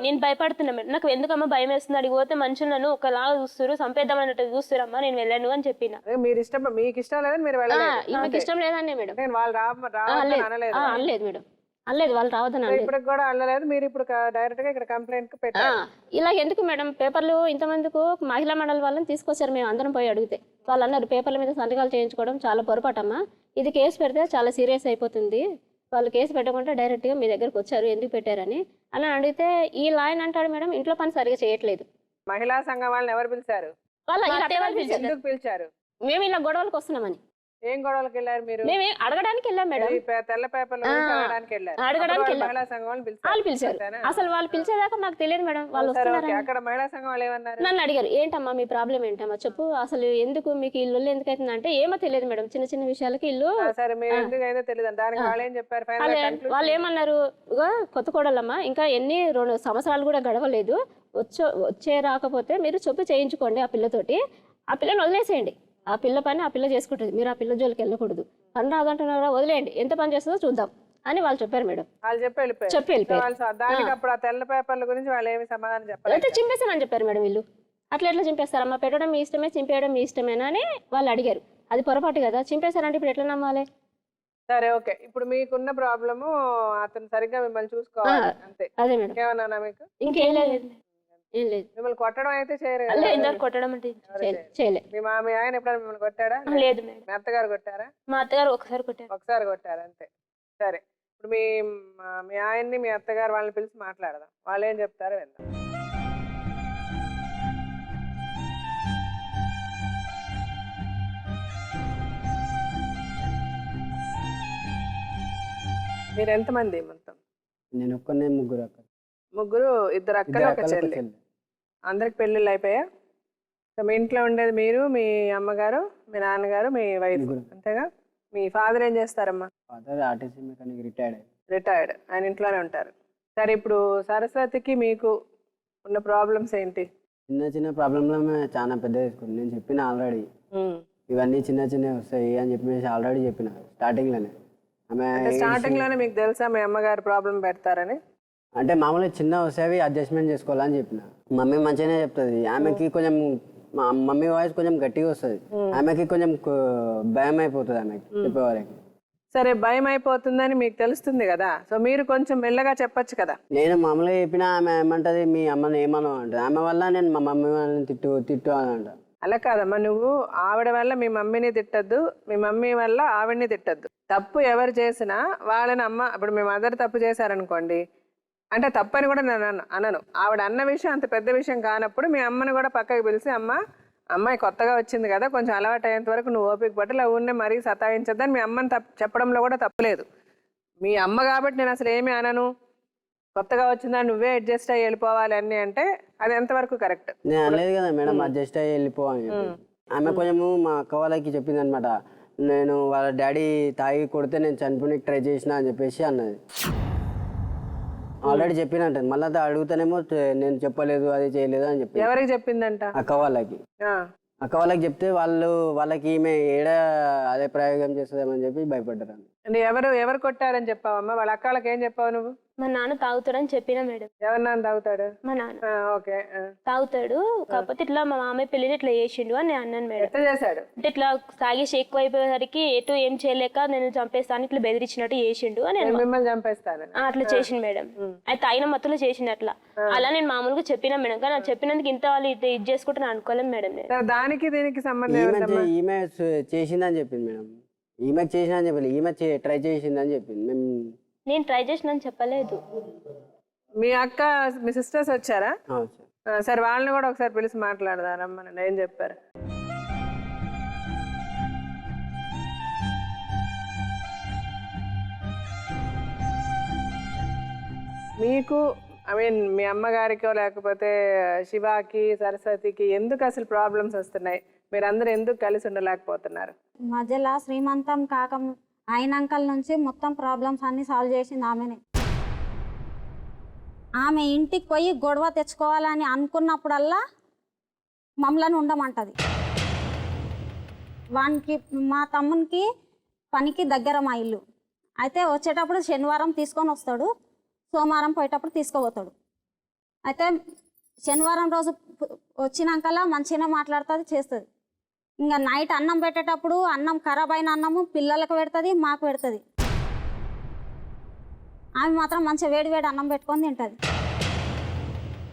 నేను భయపడుతున్నా మేడం, నాకు ఎందుకమ్మా భయం వేస్తుంది, అడిగిపోతే మనుషులు నన్ను ఒకలాగా చూస్తారు, చంపేద్దామన్నట్టు చూస్తారమ్మా, నేను వెళ్ళను అని చెప్పిన. మీరు ఇష్టం, మీకు ఇష్టం లేదని మీరు వెళ్ళలేదు? ఈమెకి ఇష్టం లేదండి మేడం. వాళ్ళు అనలేదు మేడం, అనలేదు, వాళ్ళు రావద్దని. ఇప్పుడు కూడా అనలేదు, మీరు ఇప్పుడు డైరెక్ట్ గా ఇక్కడ కంప్లైంట్ పెట్టారు. ఇలా ఎందుకు మేడం, పేపర్లు ఇంతమందికి మహిళా మండలి వాళ్ళని తీసుకొచ్చారు, మేము అందరం పోయి అడిగితే వాళ్ళు అన్నారు పేపర్ల మీద సంతకాలు చేయించుకోవడం చాలా పొరపాటమ్మా, ఇది కేసు పెడితే చాలా సీరియస్ అయిపోతుంది, వాళ్ళు కేసు పెట్టకుండా డైరెక్ట్గా మీ దగ్గరకు వచ్చారు, ఎందుకు పెట్టారని అలా అడిగితే ఈ లాయన్ అంటాడు మేడం ఇంట్లో పని సరిగా చేయట్లేదు. మహిళా సంఘం వాళ్ళని ఎవరు పిలిచారు? ఎందుకు పిలిచారు? మేము ఇలా గొడవలకు వస్తున్నామని. ఏం గొడవలకు వెళ్ళారు మీరు? మేము అడగడానికి వెళ్ళాం మేడం, తెల్ల పేపర్లు అడగడానికి వెళ్ళారు. మహిళా సంఘం వాళ్ళు పిలిచారు. అసలు వాళ్ళు పిలిచేదాకా నాకు తెలియదు మేడం. వాళ్ళు అక్కడ మహిళా సంఘం వాళ్ళు ఏమన్నారు? నన్ను అడిగారు, ఏంటమ్మా మీ ప్రాబ్లం ఏంటమ్మా చెప్పు, అసలు ఎందుకు మీకు ఇల్లు ఎందుకు అవుతుంది అంటే, ఏమో తెలియదు మేడం, చిన్న చిన్న విషయాలకి ఇల్లు. సరే మీరు ఎందుకు అయితే తెలియదు, దానికి వాళ్ళు ఏం చెప్పారు? వాళ్ళు ఏమన్నారు, కొత్త కోడలమ్మా ఇంకా 2 సంవత్సరాలు కూడా గడవలేదు, వచ్చే రాకపోతే మీరు చెప్పు చేయించుకోండి ఆ పిల్లతోటి, ఆ పిల్లని వదిలేసేయండి, ఆ పిల్ల పని ఆ పిల్ల చేసుకుంటుంది, మీరు ఆ పిల్ల జోలికి వెళ్ళకూడదు, పని రాదంటున్నారా వదిలేయండి, ఎంత పని చేస్తుందో చూద్దాం అని వాళ్ళు చెప్పారు మేడం. వాళ్ళు చెప్పి వెళ్ళిపోయారు. దానికి అప్పుడు ఆ తెల్ల పేపర్ల గురించి వాళ్ళు ఏమి సమాధానం చెప్పారు? అయితే చింపేసామని చెప్పారు మేడం. వీళ్ళు అట్లా ఎట్లా చింపేస్తారమ్మా, పెట్టడం మీ ఇష్టమే, చింపేయడం మీ ఇష్టమేనా అని వాళ్ళు అడిగారు. అది పొరపాటు కదా, చింపేశారంటే ఇప్పుడు ఎట్లా నమ్మాలి? సరే ఓకే, ఇప్పుడు మీకున్న ప్రాబ్లము అతను సరిగ్గా మిమ్మల్ని చూసుకోవాలి అంతే. అదే మేడం. ఏమన్నా మీకు ఇంకేం లేదు, ఏం లేదు. మిమ్మల్ని కొట్టడం అయితే చేయరు? కొట్టడం అంటే చేయలేదు. మీ ఆయన ఎప్పుడైనా మిమ్మల్ని కొట్టాడా? లేదు మేడం. మీ అత్తగారు కొట్టారా? మా అత్తగారు ఒకసారి కొట్టారు అంతే. సరే ఇప్పుడు మీ ఆయన్ని మీ అత్తగారు వాళ్ళని పిలిచి మాట్లాడదాం, వాళ్ళు ఏం చెప్తారో విందాం. మీరు ఎంతమంది మొత్తం? నేను ఒక్కనే, ముగ్గురు అక్క. ముగ్గురు, 2 అక్కలు 1 చెల్లి. అందరికి పెళ్ళిళ్ళు అయిపోయా? మీ ఇంట్లో ఉండేది మీరు, మీ అమ్మగారు, మీ నాన్నగారు, మీ వైఫ్ అంతేగా? మీ ఫాదర్ ఏం చేస్తారమ్మా? Father RTC mechanic, retired. ఆయన ఇంట్లోనే ఉంటారు. సరే ఇప్పుడు సరస్వతికి మీకు ఉన్న ప్రాబ్లమ్స్ ఏంటి? చిన్న చిన్న ప్రాబ్లంలో చాలా పెద్ద తీసుకుంది. నేను చెప్పిన ఆల్రెడీ ఇవన్నీ చిన్న చిన్నవి వస్తాయి అని చెప్పేసి ఆల్రెడీ చెప్పిన స్టార్టింగ్ లోనే. మీకు తెలుసా మీ అమ్మగారు ప్రాబ్లం పెడతారని? అంటే మామూలుగా చిన్న వస్తాయి, అడ్జస్ట్మెంట్ చేసుకోవాలని చెప్పిన. మమ్మీ మంచిగానే చెప్తుంది, ఆమెకి కొంచెం మమ్మీ వాయిస్ కొంచెం గట్టిగా వస్తుంది, ఆమెకి కొంచెం భయం అయిపోతుంది ఆమెకి చెప్పేవారికి. సరే భయం అయిపోతుందని మీకు తెలుస్తుంది కదా, సో మీరు కొంచెం మెల్లగా చెప్పొచ్చు కదా. నేను మామూలుగా చెప్పినా ఆమె ఏమంటది, మీ అమ్మని ఏమన్నా అంటది, ఆమె వల్ల నేను మా మమ్మీ వాళ్ళని తిట్టు అని అంట. అలా కాదమ్మా, నువ్వు ఆవిడ వల్ల మీ మమ్మీని తిట్టద్దు, మీ మమ్మీ వల్ల ఆవిడని తిట్టద్దు. తప్పు ఎవరు చేసినా వాళ్ళని ఇప్పుడు మీ మదర్ తప్పు చేశారనుకోండి, అంటే తప్పని కూడా నేను అనను, ఆవిడ అన్న విషయం అంత పెద్ద విషయం కానప్పుడు మీ అమ్మని కూడా పక్కకి పిలిచి, అమ్మాయి కొత్తగా వచ్చింది కదా, కొంచెం అలవాటు అయ్యేంత వరకు నువ్వు ఓపిక పట్టు, ఊరినే మరీ సతాయించద్దని మీ అమ్మని చెప్పడంలో కూడా తప్పులేదు. మీ అమ్మ కాబట్టి నేను అసలు ఏమీ అనను, కొత్తగా వచ్చిందా నువ్వే అడ్జస్ట్ అయ్యి వెళ్ళిపోవాలి అన్నీ అంటే అది ఎంతవరకు కరెక్ట్? నేను అనలేదు కదా మేడం అడ్జస్ట్ అయ్యి వెళ్ళిపోవాలి. ఆమె కొంచెము మా అక్క వాళ్ళకి చెప్పింది అనమాట, నేను వాళ్ళ డాడీ తాగి కొడితే నేను చనిపోయి ట్రై చేసిన అని చెప్పేసి అన్నది. ఆల్రెడీ చెప్పినట్టు మళ్ళీ అడుగుతానేమో నేను చెప్పలేదు, అది చేయలేదు అని చెప్పి. ఎవరికి చెప్పిందంట? అక్క వాళ్ళకి చెప్తే వాళ్ళకి ఈమె ఏడ అదే ప్రయోగం చేస్తుందేమని చెప్పి భయపడ్డారు. ఎవరు కొట్టారని చెప్పావమ్మా? వాళ్ళ అక్కలకి ఏం చెప్పావు నువ్వు? మా నాన్న తాగుతాడని చెప్పినా మేడం. ఎవరి నాన్న తాగుతాడు? మా నాన్న. ఓకే, తాగుతాడు, కాకపోతే ఇట్లా మా మామయ్య పెళ్లి ఇట్లా చేసిండు అని నేను అన్నాను మేడం. ఎట్లా చేశాడు? అంటే ఇట్లా తాగేసి ఎక్కువ అయిపోయేసరికి ఎటు ఏం చేయలేక నేను చంపేస్తాను ఇట్లా బెదిరించినట్టు చేసిండు అని. మిమ్మల్ని చంపేస్తాను అట్లా చేసిండు మేడం. అయితే తాగిన మత్తులో చేసిండు అట్లా. అలా నేను మామూలుగా చెప్పినా మేడం, కానీ చెప్పినందుకు ఇంత వాళ్ళు ఇది చేసుకుంటే అనుకోలేము మేడం. దానికి దీనికి సంబంధం? ఈమె చేసిందని చెప్పింది మేడం, ఈమె చేసిన అని చెప్పలేదు, ఈమె ట్రై చేసిందని చెప్పింది. నేను ట్రై చేసిన అని చెప్పలేదు. మీ అక్క మీ సిస్టర్స్ వచ్చారా? సరే వాళ్ళని కూడా ఒకసారి పిలిచి మాట్లాడదారమ్మా, నేను ఏం చెప్పారు. మీకు ఐ మీన్ మీ అమ్మగారికో లేకపోతే శివాకి సరస్వతికి ఎందుకు అసలు ప్రాబ్లమ్స్ వస్తున్నాయి, మీరందరూ ఎందుకు కలిసి ఉండలేకపోతున్నారు? మధ్యలో శ్రీమంతం అయినాకల నుంచి మొత్తం ప్రాబ్లమ్స్ అన్ని సాల్వ్ చేసింది ఆమెనే. ఆమె ఇంటికి పోయి గొడవ తెచ్చుకోవాలని అనుకున్నప్పుడల్లా మమ్మల్ని ఉండమంటది. వానికి మా తమ్మునికి పనికి దగ్గర మా ఇల్లు అయితే వచ్చేటప్పుడు శనివారం తీసుకొని వస్తాడు, సోమవారం పోయేటప్పుడు తీసుకుపోతాడు. అయితే శనివారం రోజు వచ్చినాకల్లా మంచిగా మాట్లాడుతుంది, చేస్తుంది. ఇంకా నైట్ అన్నం పెట్టేటప్పుడు అన్నం ఖరాబ్ అయిన అన్నము పిల్లలకు పెడుతుంది, మాకు పెడుతుంది. ఆమె మాత్రం మంచిగా వేడి వేడి అన్నం పెట్టుకొని తింటుంది.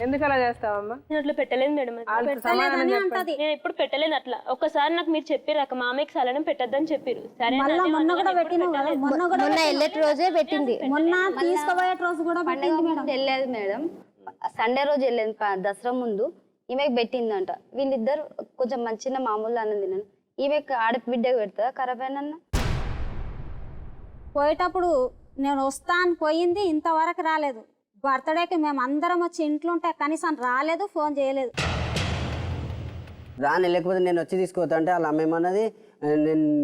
ఎందుకు అలా చేస్తావమ్మా? నేను అట్లా పెట్టలేదు మేడం. పెట్టలేదని అంటది. నేను ఎప్పుడు పెట్టలేదు అట్లా. ఒక్కసారి నాకు మీరు చెప్పారు అక్క మామయ్యకి సలనం పెట్టద్దని చెప్పారు. సరే మళ్ళీ మొన్న కూడా పెట్టిన మొన్న వెళ్ళేటి రోజే పెట్టింది. మొన్న తీసుకుపోయే రోజు కూడా పెట్టింది మేడం. వెళ్ళేది మేడం, సండే రోజు వెళ్ళేది దసరా ముందు. ఈమెకి పెట్టిందంట. వీళ్ళిద్దరు కొంచెం మంచిగా మామూలు అన్నం తిన్నాను. ఈమెకి ఆడబిడ్డకు పెడతా ఖరాబ్ అయినా పోయేటప్పుడు నేను వస్తాను పోయింది, ఇంతవరకు రాలేదు. బర్త్డేకి మేము అందరం వచ్చి ఇంట్లో ఉంటే కనీసం రాలేదు, ఫోన్ చేయలేదు. రాని లేకపోతే నేను వచ్చి తీసుకుపోతా అంటే వాళ్ళ అమ్మ ఏమన్నది,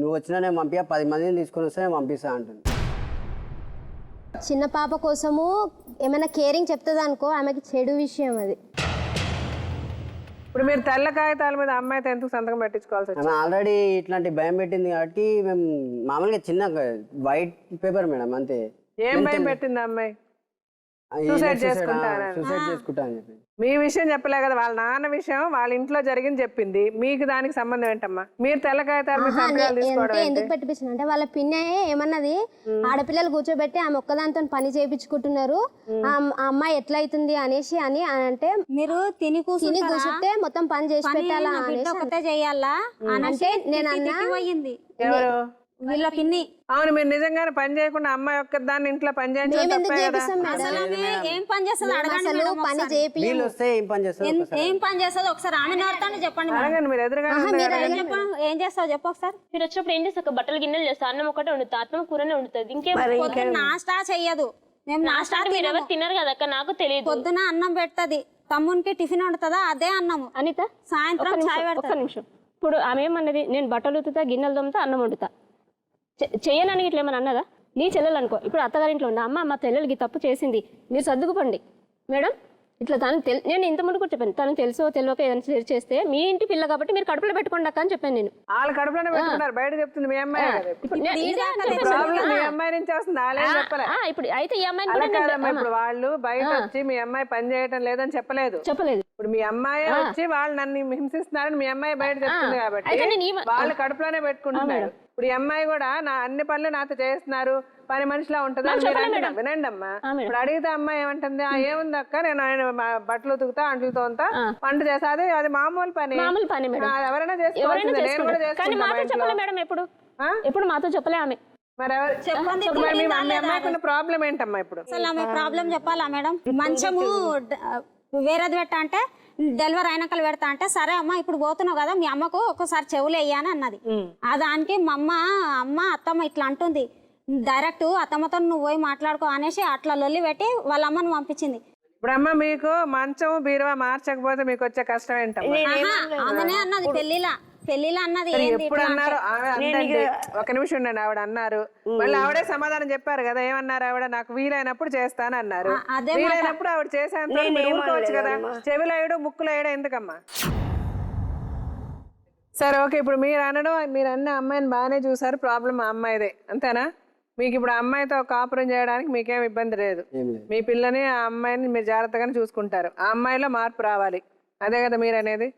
నువ్వు వచ్చినా నేను పంపించా, 10 మందిని తీసుకొని వస్తే నేను పంపిస్తా అంటుంది. చిన్న పాప కోసము ఏమైనా కేరింగ్ చెప్తుంది అనుకో, ఆమెకి చెడు విషయం అది. ఇప్పుడు మీరు తెల్ల కాగితాల మీద అమ్మాయితో ఎందుకు సంతకం పెట్టించుకోవాల్సి వచ్చింది? ఆమె ఆల్రెడీ ఇట్లాంటి భయం పెట్టింది కాబట్టి మేము మామూలుగా చిన్న వైట్ పేపర్ మేడం అంతే. ఏం భయం పెట్టింది అమ్మాయి? సూసైడ్ చేసుకుంటా అని చెప్పి. మీ విషయం చెప్పలే కదా, వాళ్ళ నాన్న విషయం వాళ్ళ ఇంట్లో జరిగింది చెప్పింది. మీకు దానికి సంబంధం ఏంటమ్మా? మీరు తెల్ల కాగితాల మీద సంతకాలు తీసుకోవడం ఎందుకు పెట్టించిన అంటే వాళ్ళ పిన్నే ఏమన్నది, ఆడపిల్లలు కూర్చోబెట్టి ఆమె ఒక్కదాంతో పని చేయించుకుంటున్నారు, ఆ అమ్మాయి ఎట్లా అవుతుంది అనేసి అని అంటే మీరు తిని కూర్చుంటే మొత్తం పని చేసి పెట్టాలా ఒకటే చెయ్యాలా అంటే నేను అన్నా పోయింది. ఎవరు? వీళ్ళ పిన్ని. అవును, మీరు నిజంగానే పని చేయకుండా అమ్మాయి ఒక్క దాన్ని ఇంట్లో పని చేయించడం తప్పే కదా? ఏం పని చేస్తుంది అడగండి మేడం. పని చేపి వీళ్ళు వస్తే ఏం పని చేస్తారు? ఏం పని చేస్తుంది ఒకసారి ఆమె నోరుతాను చెప్పండి మేడం. అడగండి, మీరు ఎదురుగా ఏం చేస్తావు చెప్పు ఒకసారి. మీరు వచ్చినప్పుడు ఏం చేస్తా, బట్టలు గిన్నెలు చేస్తా, అన్నం ఒకటే వండుతా, అన్నం కూరనే వండుతుంది. ఇంకేం పొద్దున్న నాస్టా చెయ్యదు. మేము నాస్టా మీరు ఎవరు తిన్నారు కదా అక్క, నాకు తెలియదు. పొద్దున అన్నం పెడుతుంది, తమ్మునికి టిఫిన్ వండుతుందా అదే అన్నము. అనిత సాయంత్రం చాయ్ ఒక్క పెడతా. నిమిషం. ఇప్పుడు ఆమె ఏమన్నది, నేను బట్టలు ఉతుతా, గిన్నెలు తోముతా, అన్నం వండుతా. చెయ్యనని ఇట్లా ఏమన్నా అన్నదా? నీ చెల్లెలు అనుకో, ఇప్పుడు అత్తగారింట్లో ఉండే అమ్మ మా చెల్లెలకి తప్పు చేసింది, మీరు సర్దుకుపండి మేడం. ఇట్లా తనకు నేను ఇంత ముందు కూడా చెప్పాను, తనకు తెలుసో తెలియక ఏదైనా చేస్తే మీ ఇంటి పిల్ల కాబట్టి మీరు కడుపులో పెట్టుకోండి అక్క అని చెప్పాను నేను. వాళ్ళ కడుపులోనే పెట్టుకున్నారు, బయట చెప్తుంది మీ అమ్మాయి. మీ అమ్మాయి నుంచి వస్తుంది, వాళ్ళేం చెప్పలే. ఇప్పుడు అయితే ఈ అమ్మాయిని అలా కాదమ్మా, ఇప్పుడు వాళ్ళు బయట వచ్చి మీ అమ్మాయి పని చేయటం లేదని చెప్పలేదు. ఇప్పుడు మీ అమ్మాయి వచ్చి వాళ్ళు నన్ను హింసిస్తున్నారని మీ అమ్మాయి బయట చెప్తుంది కాబట్టి వాళ్ళు కడుపులోనే పెట్టుకుంటున్నారు. ఇప్పుడు ఈ అమ్మాయి కూడా నా అన్ని పనులు నాతో చేస్తున్నారు, పని మనిషిలా ఉంటుంది వినండి అమ్మా. ఇప్పుడు అడిగితే అమ్మాయి ఏమంటుంది, ఏముంది అక్క నేను ఆయన బట్టలు ఉతుకుతా, అంట్లతో అంతా వంట చేస్తా, అది మామూలు పని, ఎవరైనా చేసుకోవాలి. నేను కూడా చేసుకుంటా మేడం. ఎప్పుడు మాతో చెప్పలే ఆమె. మరి మీ అమ్మాయికి ఉన్న ప్రాబ్లం ఏంటమ్మా? ఇప్పుడు అసలు ఆమె ప్రాబ్లం చెప్పాలా మేడం? మంచము వేరేది పెట్టా అంటే డెలివరీ అయినాకలు పెడతా అంటే, సరే అమ్మ ఇప్పుడు పోతున్నావు కదా మీ అమ్మకు ఒక్కసారి చెవులు వేయని అన్నది. ఆ దానికి మా అమ్మ అత్తమ్మ ఇట్లా అంటుంది, డైరెక్ట్ అత్తమ్మతో నువ్వు పోయి మాట్లాడుకో అనేసి అట్లా లొల్లి పెట్టి వాళ్ళ అమ్మను పంపించింది. ఇప్పుడు అమ్మ మీకు మంచం బీరువా మార్చకపోతే మీకు వచ్చే కష్టం ఏంటమ్మా? ఆమెనే అన్నది పెళ్లిలో అన్నది. ఎప్పుడు అన్నారు? ఒక నిమిషం ఉండండి, ఆవిడ అన్నారు, మళ్ళీ ఆవిడే సమాధానం చెప్పారు కదా. ఏమన్నారు ఆవిడ? నాకు వీలైనప్పుడు చేస్తాను అన్నారు. వీలైనప్పుడు ఆవిడ చేసేంత ఊరుకోవచ్చు కదా, చెవిలో వేయడం ముక్కులో వేయడం ఎందుకమ్మా? సరే ఓకే, ఇప్పుడు మీరు అన్న అమ్మాయిని బాగానే చూసారు, ప్రాబ్లం ఆ అమ్మాయిదే అంతేనా? మీకు ఇప్పుడు అమ్మాయితో కాపురం చేయడానికి మీకేం ఇబ్బంది లేదు. మీ పిల్లని ఆ అమ్మాయిని మీరు జాగ్రత్తగానే చూసుకుంటారు. ఆ అమ్మాయిలో మార్పు రావాలి, అదే కదా మీరు అనేది.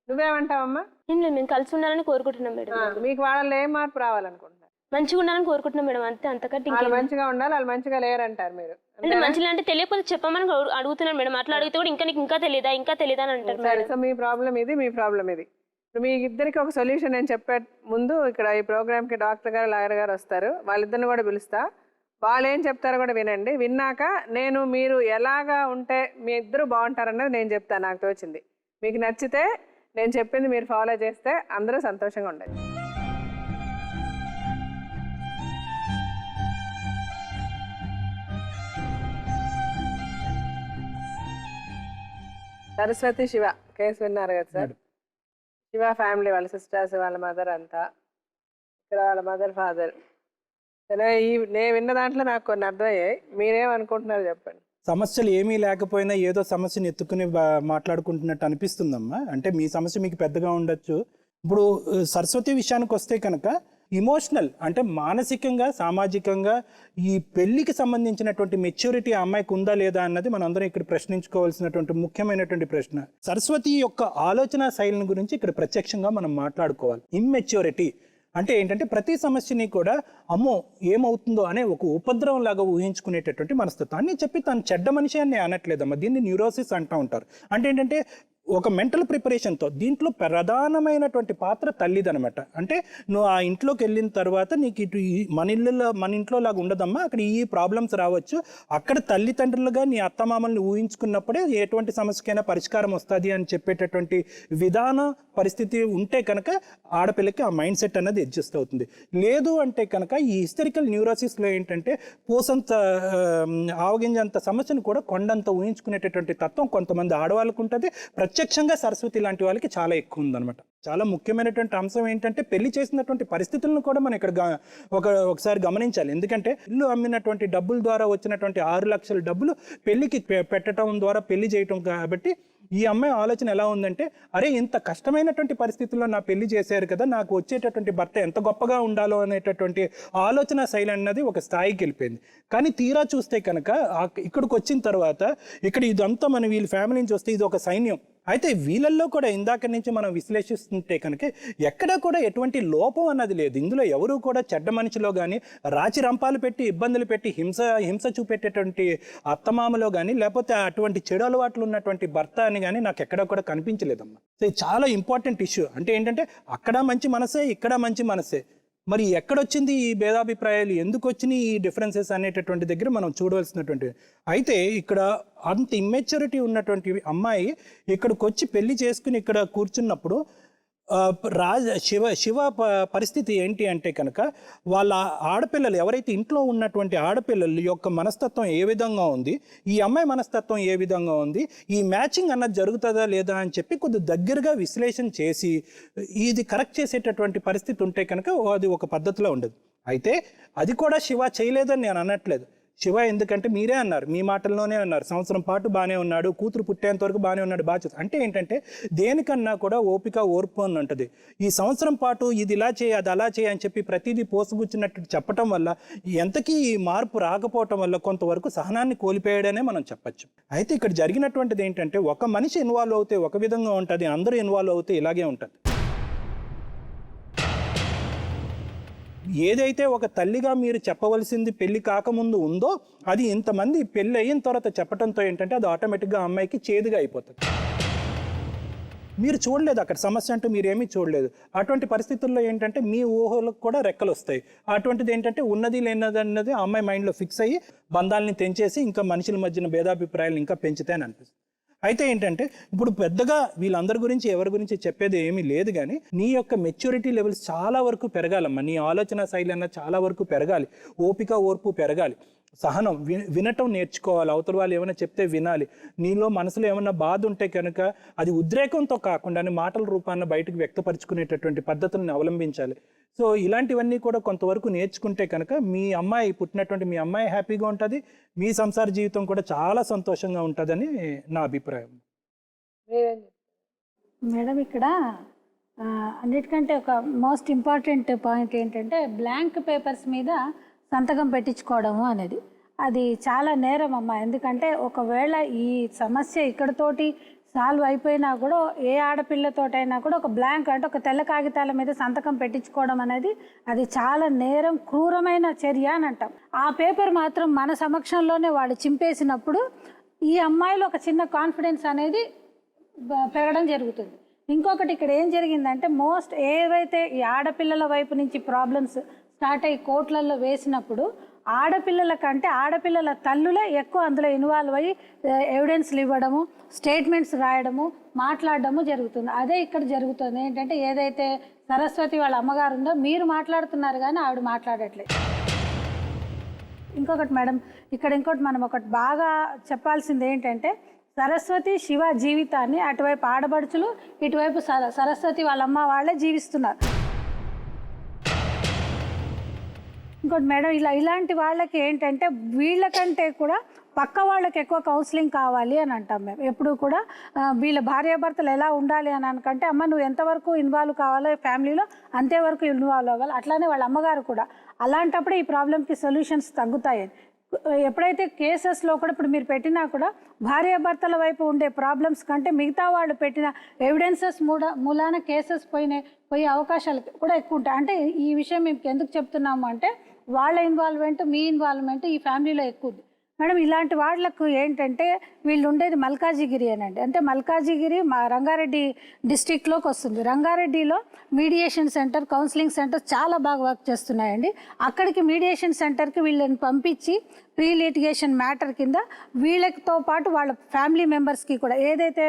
నువ్వేమంటావమ్మా? మేము కలిసి ఉండాలని కోరుకుంటున్నాం మేడం. మీకు వాళ్ళలో ఏం మార్పు రావాలనుకుంటున్నారు? మంచిగా ఉండాలని కోరుకుంటున్నాం మేడం, అంతే. అంతకంటే వాళ్ళు మంచిగా ఉండాలి, వాళ్ళు మంచిగా లేరంటారు మీరు. అంటే మంచిగా అంటే తెలియకపోతే చెప్పమని అడుగుతున్నాను మేడం. అట్లా అడిగితే కూడా ఇంకా నీకు ఇంకా తెలియదా అని అంటారు. సో మీ ప్రాబ్లం ఇది, మీ ప్రాబ్లం ఇది. ఇప్పుడు మీ ఇద్దరికి ఒక సొల్యూషన్ నేను చెప్పే ముందు ఇక్కడ ఈ ప్రోగ్రామ్కి డాక్టర్ గారు, లాయర్ గారు వస్తారు, వాళ్ళిద్దరిని కూడా పిలుస్తా. వాళ్ళు ఏం చెప్తారో కూడా వినండి. విన్నాక మీరు ఎలాగా ఉంటే మీ ఇద్దరు బాగుంటారన్నది నేను చెప్తాను, నాకు తోచింది. మీకు నచ్చితే నేను చెప్పింది మీరు ఫాలో చేస్తే అందరూ సంతోషంగా ఉండాలి. సరస్వతి శివ కేసు విన్నారు కదా సార్? శివ ఫ్యామిలీ, వాళ్ళ సిస్టర్స్, వాళ్ళ మదర్ అంతా, ఇక్కడ వాళ్ళ మదర్ ఫాదర్. నేను విన్న దాంట్లో నాకు కొన్ని అర్థమయ్యాయి. మీరేమనుకుంటున్నారు చెప్పండి. సమస్యలు ఏమీ లేకపోయినా ఏదో సమస్యను ఎత్తుకుని మాట్లాడుకుంటున్నట్టు అనిపిస్తుందమ్మా. అంటే మీ సమస్య మీకు పెద్దగా ఉండొచ్చు. ఇప్పుడు సరస్వతి విషయానికి వస్తే కనుక ఇమోషనల్ అంటే మానసికంగా, సామాజికంగా ఈ పెళ్లికి సంబంధించినటువంటి మెచ్యూరిటీ ఆ అమ్మాయికి ఉందా లేదా అన్నది మనం అందరం ఇక్కడ ప్రశ్నించుకోవాల్సినటువంటి ముఖ్యమైనటువంటి ప్రశ్న. సరస్వతి యొక్క ఆలోచన శైలిని గురించి ఇక్కడ ప్రత్యక్షంగా మనం మాట్లాడుకోవాలి. ఇమ్మెచ్యూరిటీ అంటే ఏంటంటే ప్రతి సమస్యని కూడా అమ్మో ఏమవుతుందో అనే ఒక ఉపద్రవం లాగా ఊహించుకునేటటువంటి మనస్తత్వాన్ని చెప్పి తను చెడ్డ మనిషి అని అనట్లేదమ్మా. దీన్ని న్యూరోసిస్ అంటూ ఉంటారు. అంటే ఏంటంటే ఒక మెంటల్ ప్రిపరేషన్తో దీంట్లో ప్రధానమైనటువంటి పాత్ర తల్లిదనమాట. అంటే నువ్వు ఆ ఇంట్లోకి వెళ్ళిన తర్వాత నీకు ఇటు మన ఇంట్లో లాగా ఉండదమ్మా, అక్కడ ఈ ప్రాబ్లమ్స్ రావచ్చు. అక్కడ తల్లిదండ్రులుగా నీ అత్తమామల్ని ఊహించుకున్నప్పుడే ఎటువంటి సమస్యకైనా పరిష్కారం వస్తుంది అని చెప్పేటటువంటి విధాన పరిస్థితి ఉంటే కనుక ఆడపిల్లకి ఆ మైండ్ సెట్ అనేది అడ్జస్ట్ అవుతుంది. లేదు అంటే కనుక ఈ హిస్టరికల్ న్యూరోసిస్లో ఏంటంటే పూసంత ఆవగింజంత సమస్యను కూడా కొండంత ఊహించుకునేటటువంటి తత్వం కొంతమంది ఆడవాళ్ళకు ఉంటుంది. ప్రత్యక్షంగా సరస్వతి లాంటి వాళ్ళకి చాలా ఎక్కువ ఉందన్నమాట. చాలా ముఖ్యమైనటువంటి అంశం ఏంటంటే పెళ్లి చేసినటువంటి పరిస్థితులను కూడా మనం ఇక్కడ ఒకసారి గమనించాలి. ఎందుకంటే ఇల్లు అమ్మినటువంటి డబ్బుల ద్వారా వచ్చినటువంటి 6 లక్షల డబ్బులు పెళ్లికి పెట్టడం ద్వారా పెళ్లి చేయటం. కాబట్టి ఈ అమ్మాయి ఆలోచన ఎలా ఉందంటే, అరే ఇంత కష్టమైనటువంటి పరిస్థితుల్లో నా పెళ్లి చేశారు కదా, నాకు వచ్చేటటువంటి భర్త ఎంత గొప్పగా ఉండాలో అనేటటువంటి ఆలోచన శైలి అన్నది ఒక స్థాయికి వెళ్ళిపోయింది. కానీ తీరా చూస్తే కనుక ఇక్కడికి వచ్చిన తర్వాత ఇక్కడ ఇదంతా మనం వీళ్ళ ఫ్యామిలీని చూస్తే ఇది ఒక సైన్యం. అయితే వీళ్ళల్లో కూడా ఇందాక నుంచి మనం విశ్లేషిస్తుంటే కనుక ఎక్కడా కూడా ఎటువంటి లోపం అన్నది లేదు. ఇందులో ఎవరు కూడా చెడ్డ మనిషిలో కానీ, రాచి రంపాలు పెట్టి ఇబ్బందులు పెట్టి హింస చూపెట్టేటువంటి అత్తమామలో కానీ, లేకపోతే అటువంటి చెడు అలవాట్లు ఉన్నటువంటి భర్త అని కానీ నాకు ఎక్కడా కూడా కనిపించలేదమ్మా. సో ఇది చాలా ఇంపార్టెంట్ ఇష్యూ. అంటే ఏంటంటే అక్కడ మంచి మనసే, ఇక్కడ మంచి మనసే. మరి ఎక్కడొచ్చింది ఈ భేదాభిప్రాయాలు, ఎందుకు వచ్చినాయి ఈ డిఫరెన్సెస్ అనేటటువంటి దగ్గర మనం చూడవలసినటువంటి. అయితే ఇక్కడ అంత ఇమ్మెచ్యూరిటీ ఉన్నటువంటి అమ్మాయి ఇక్కడికి వచ్చి పెళ్లి చేసుకుని ఇక్కడ కూర్చున్నప్పుడు శివ పరిస్థితి ఏంటి అంటే కనుక వాళ్ళ ఆడపిల్లలు ఎవరైతే ఇంట్లో ఉన్నటువంటి ఆడపిల్లల యొక్క మనస్తత్వం ఏ విధంగా ఉంది, ఈ అమ్మాయి మనస్తత్వం ఏ విధంగా ఉంది, ఈ మ్యాచింగ్ అన్నది జరుగుతుందా లేదా అని చెప్పి కొద్ది దగ్గరగా విశ్లేషణ చేసి ఇది కరెక్ట్ చేసేటటువంటి పరిస్థితి ఉంటే కనుక అది ఒక పద్ధతిలో ఉండదు. అయితే అది కూడా శివ చేయలేదని నేను అనట్లేదు. శివ ఎందుకంటే మీరే అన్నారు, మీ మాటల్లోనే అన్నారు, సంవత్సరం పాటు బాగానే ఉన్నాడు, కూతురు పుట్టేంత వరకు బాగానే ఉన్నాడు, బాగా. అంటే ఏంటంటే దేనికన్నా కూడా ఓపిక, ఓర్పు అని ఉంటుంది. ఈ సంవత్సరం పాటు ఇది ఇలా చేయి, అది అలా చేయి అని చెప్పి ప్రతిదీ పోసుగుచ్చినట్టు చెప్పటం వల్ల ఎంతకీ ఈ మార్పు రాకపోవటం వల్ల కొంతవరకు సహనాన్ని కోల్పోయాడనే మనం చెప్పచ్చు. అయితే ఇక్కడ జరిగినటువంటిది ఏంటంటే ఒక మనిషి ఇన్వాల్వ్ అవుతే ఒక విధంగా ఉంటుంది, అందరూ ఇన్వాల్వ్ అవుతే ఇలాగే ఉంటుంది. ఏదైతే ఒక తల్లిగా మీరు చెప్పవలసింది పెళ్లి కాకముందు ఉందో అది ఇంతమంది పెళ్ళి అయిన తర్వాత చెప్పడంతో ఏంటంటే అది ఆటోమేటిక్గా అమ్మాయికి చేదుగా అయిపోతుంది. మీరు చూడలేదు అక్కడ సమస్య అంటూ మీరేమీ చూడలేదు. అటువంటి పరిస్థితుల్లో ఏంటంటే మీ ఊహలకు కూడా రెక్కలు వస్తాయి. అటువంటిది ఏంటంటే ఉన్నది లేనది అన్నది ఆ అమ్మాయి మైండ్లో ఫిక్స్ అయ్యి బంధాలని తెంచేసి ఇంకా మనుషుల మధ్యన భేదాభిప్రాయాలు ఇంకా పెంచుతాయని అనిపిస్తుంది. అయితే ఏంటంటే ఇప్పుడు పెద్దగా వీళ్ళందరి గురించి ఎవరి గురించి చెప్పేది ఏమీ లేదు, కానీ నీ యొక్క మెచ్యూరిటీ లెవెల్స్ చాలా వరకు పెరగాలమ్మా. నీ ఆలోచన శైలి అన్న చాలా వరకు పెరగాలి, ఓపిక ఓర్పు పెరగాలి, సహనం వినటం నేర్చుకోవాలి. అవతల వాళ్ళు ఏమైనా చెప్తే వినాలి. నీలో మనసులో ఏమైనా బాధ ఉంటే కనుక అది ఉద్రేకంతో కాకుండా మాటల రూపాన్ని బయటకు వ్యక్తపరుచుకునేటటువంటి పద్ధతులను అవలంబించాలి. సో ఇలాంటివన్నీ కూడా కొంతవరకు నేర్చుకుంటే కనుక మీ అమ్మాయి పుట్టినటువంటి మీ అమ్మాయి హ్యాపీగా ఉంటుంది, మీ సంసార జీవితం కూడా చాలా సంతోషంగా ఉంటుందని నా అభిప్రాయం. మేడం ఇక్కడ అన్నిటికంటే ఒక మోస్ట్ ఇంపార్టెంట్ పాయింట్ ఏంటంటే బ్లాంక్ పేపర్స్ మీద సంతకం పెట్టించుకోవడము అనేది అది చాలా నేరం అమ్మ. ఎందుకంటే ఒకవేళ ఈ సమస్య ఇక్కడతోటి సాల్వ్ అయిపోయినా కూడా ఏ ఆడపిల్లతోటైనా కూడా ఒక బ్లాంక్ అంటే ఒక తెల్ల కాగితాల మీద సంతకం పెట్టించుకోవడం అనేది అది చాలా నేరం, క్రూరమైన చర్య అని అంటాం. ఆ పేపర్ మాత్రం మన సమక్షంలోనే వాడు చింపేసినప్పుడు ఈ అమ్మాయిలో ఒక చిన్న కాన్ఫిడెన్స్ అనేది పెరగడం జరుగుతుంది. ఇంకొకటి ఇక్కడ ఏం జరిగిందంటే ఏవైతే ఈ ఆడపిల్లల వైపు నుంచి ప్రాబ్లమ్స్ స్టార్ట్ అయ్యి కోర్టులలో వేసినప్పుడు ఆడపిల్లల కంటే ఆడపిల్లల తల్లులే ఎక్కువ అందులో ఇన్వాల్వ్ అయ్యి ఎవిడెన్స్లు ఇవ్వడము, స్టేట్మెంట్స్ రాయడము, మాట్లాడడము జరుగుతుంది. అదే ఇక్కడ జరుగుతుంది. ఏంటంటే ఏదైతే సరస్వతి వాళ్ళ అమ్మగారు ఉందో మీరు మాట్లాడుతున్నారు కానీ ఆవిడ మాట్లాడట్లేదు. ఇంకొకటి మేడం, ఇక్కడ ఇంకోటి మనం ఒకటి బాగా చెప్పాల్సింది ఏంటంటే సరస్వతి శివ జీవితాన్ని అటువైపు ఆడబడుచులు, ఇటువైపు సరస్వతి వాళ్ళ అమ్మ వాళ్ళే జీవిస్తున్నారు. ఇంకోటి మేడం, ఇలాంటి వాళ్ళకి ఏంటంటే వీళ్ళకంటే కూడా పక్క వాళ్ళకి ఎక్కువ కౌన్సిలింగ్ కావాలి అని అంటాం మేము ఎప్పుడు కూడా. వీళ్ళ భార్యాభర్తలు ఎలా ఉండాలి అని అనుకంటే, అమ్మ నువ్వు ఎంతవరకు ఇన్వాల్వ్ కావాలో ఫ్యామిలీలో అంతేవరకు ఇన్వాల్వ్ అవ్వాలి. అట్లానే వాళ్ళ అమ్మగారు కూడా. అలాంటప్పుడే ఈ ప్రాబ్లంకి సొల్యూషన్స్ తగ్గుతాయి. ఎప్పుడైతే కేసెస్లో కూడా ఇప్పుడు మీరు పెట్టినా కూడా భార్యాభర్తల వైపు ఉండే ప్రాబ్లమ్స్ కంటే మిగతా వాళ్ళు పెట్టిన ఎవిడెన్సెస్ మూలాన కేసెస్ పోయే అవకాశాలు కూడా ఎక్కువ ఉంటాయి. అంటే ఈ విషయం మేము ఎందుకు చెప్తున్నాము అంటే వాళ్ళ ఇన్వాల్వ్మెంట్, మీ ఇన్వాల్వ్మెంట్ ఈ ఫ్యామిలీలో ఎక్కువ ఉంది మేడం. ఇలాంటి వాళ్ళకు ఏంటంటే వీళ్ళు ఉండేది మల్కాజిగిరి అనండి. అంటే మల్కాజిగిరి మా రంగారెడ్డి డిస్టిక్లోకి వస్తుంది. రంగారెడ్డిలో మీడియేషన్ సెంటర్, కౌన్సిలింగ్ సెంటర్ చాలా బాగా వర్క్ చేస్తున్నాయండి. అక్కడికి మీడియేషన్ సెంటర్కి వీళ్ళని పంపించి ప్రీ లిటిగేషన్ మ్యాటర్ కింద వీళ్ళతో పాటు వాళ్ళ ఫ్యామిలీ మెంబర్స్కి కూడా ఏదైతే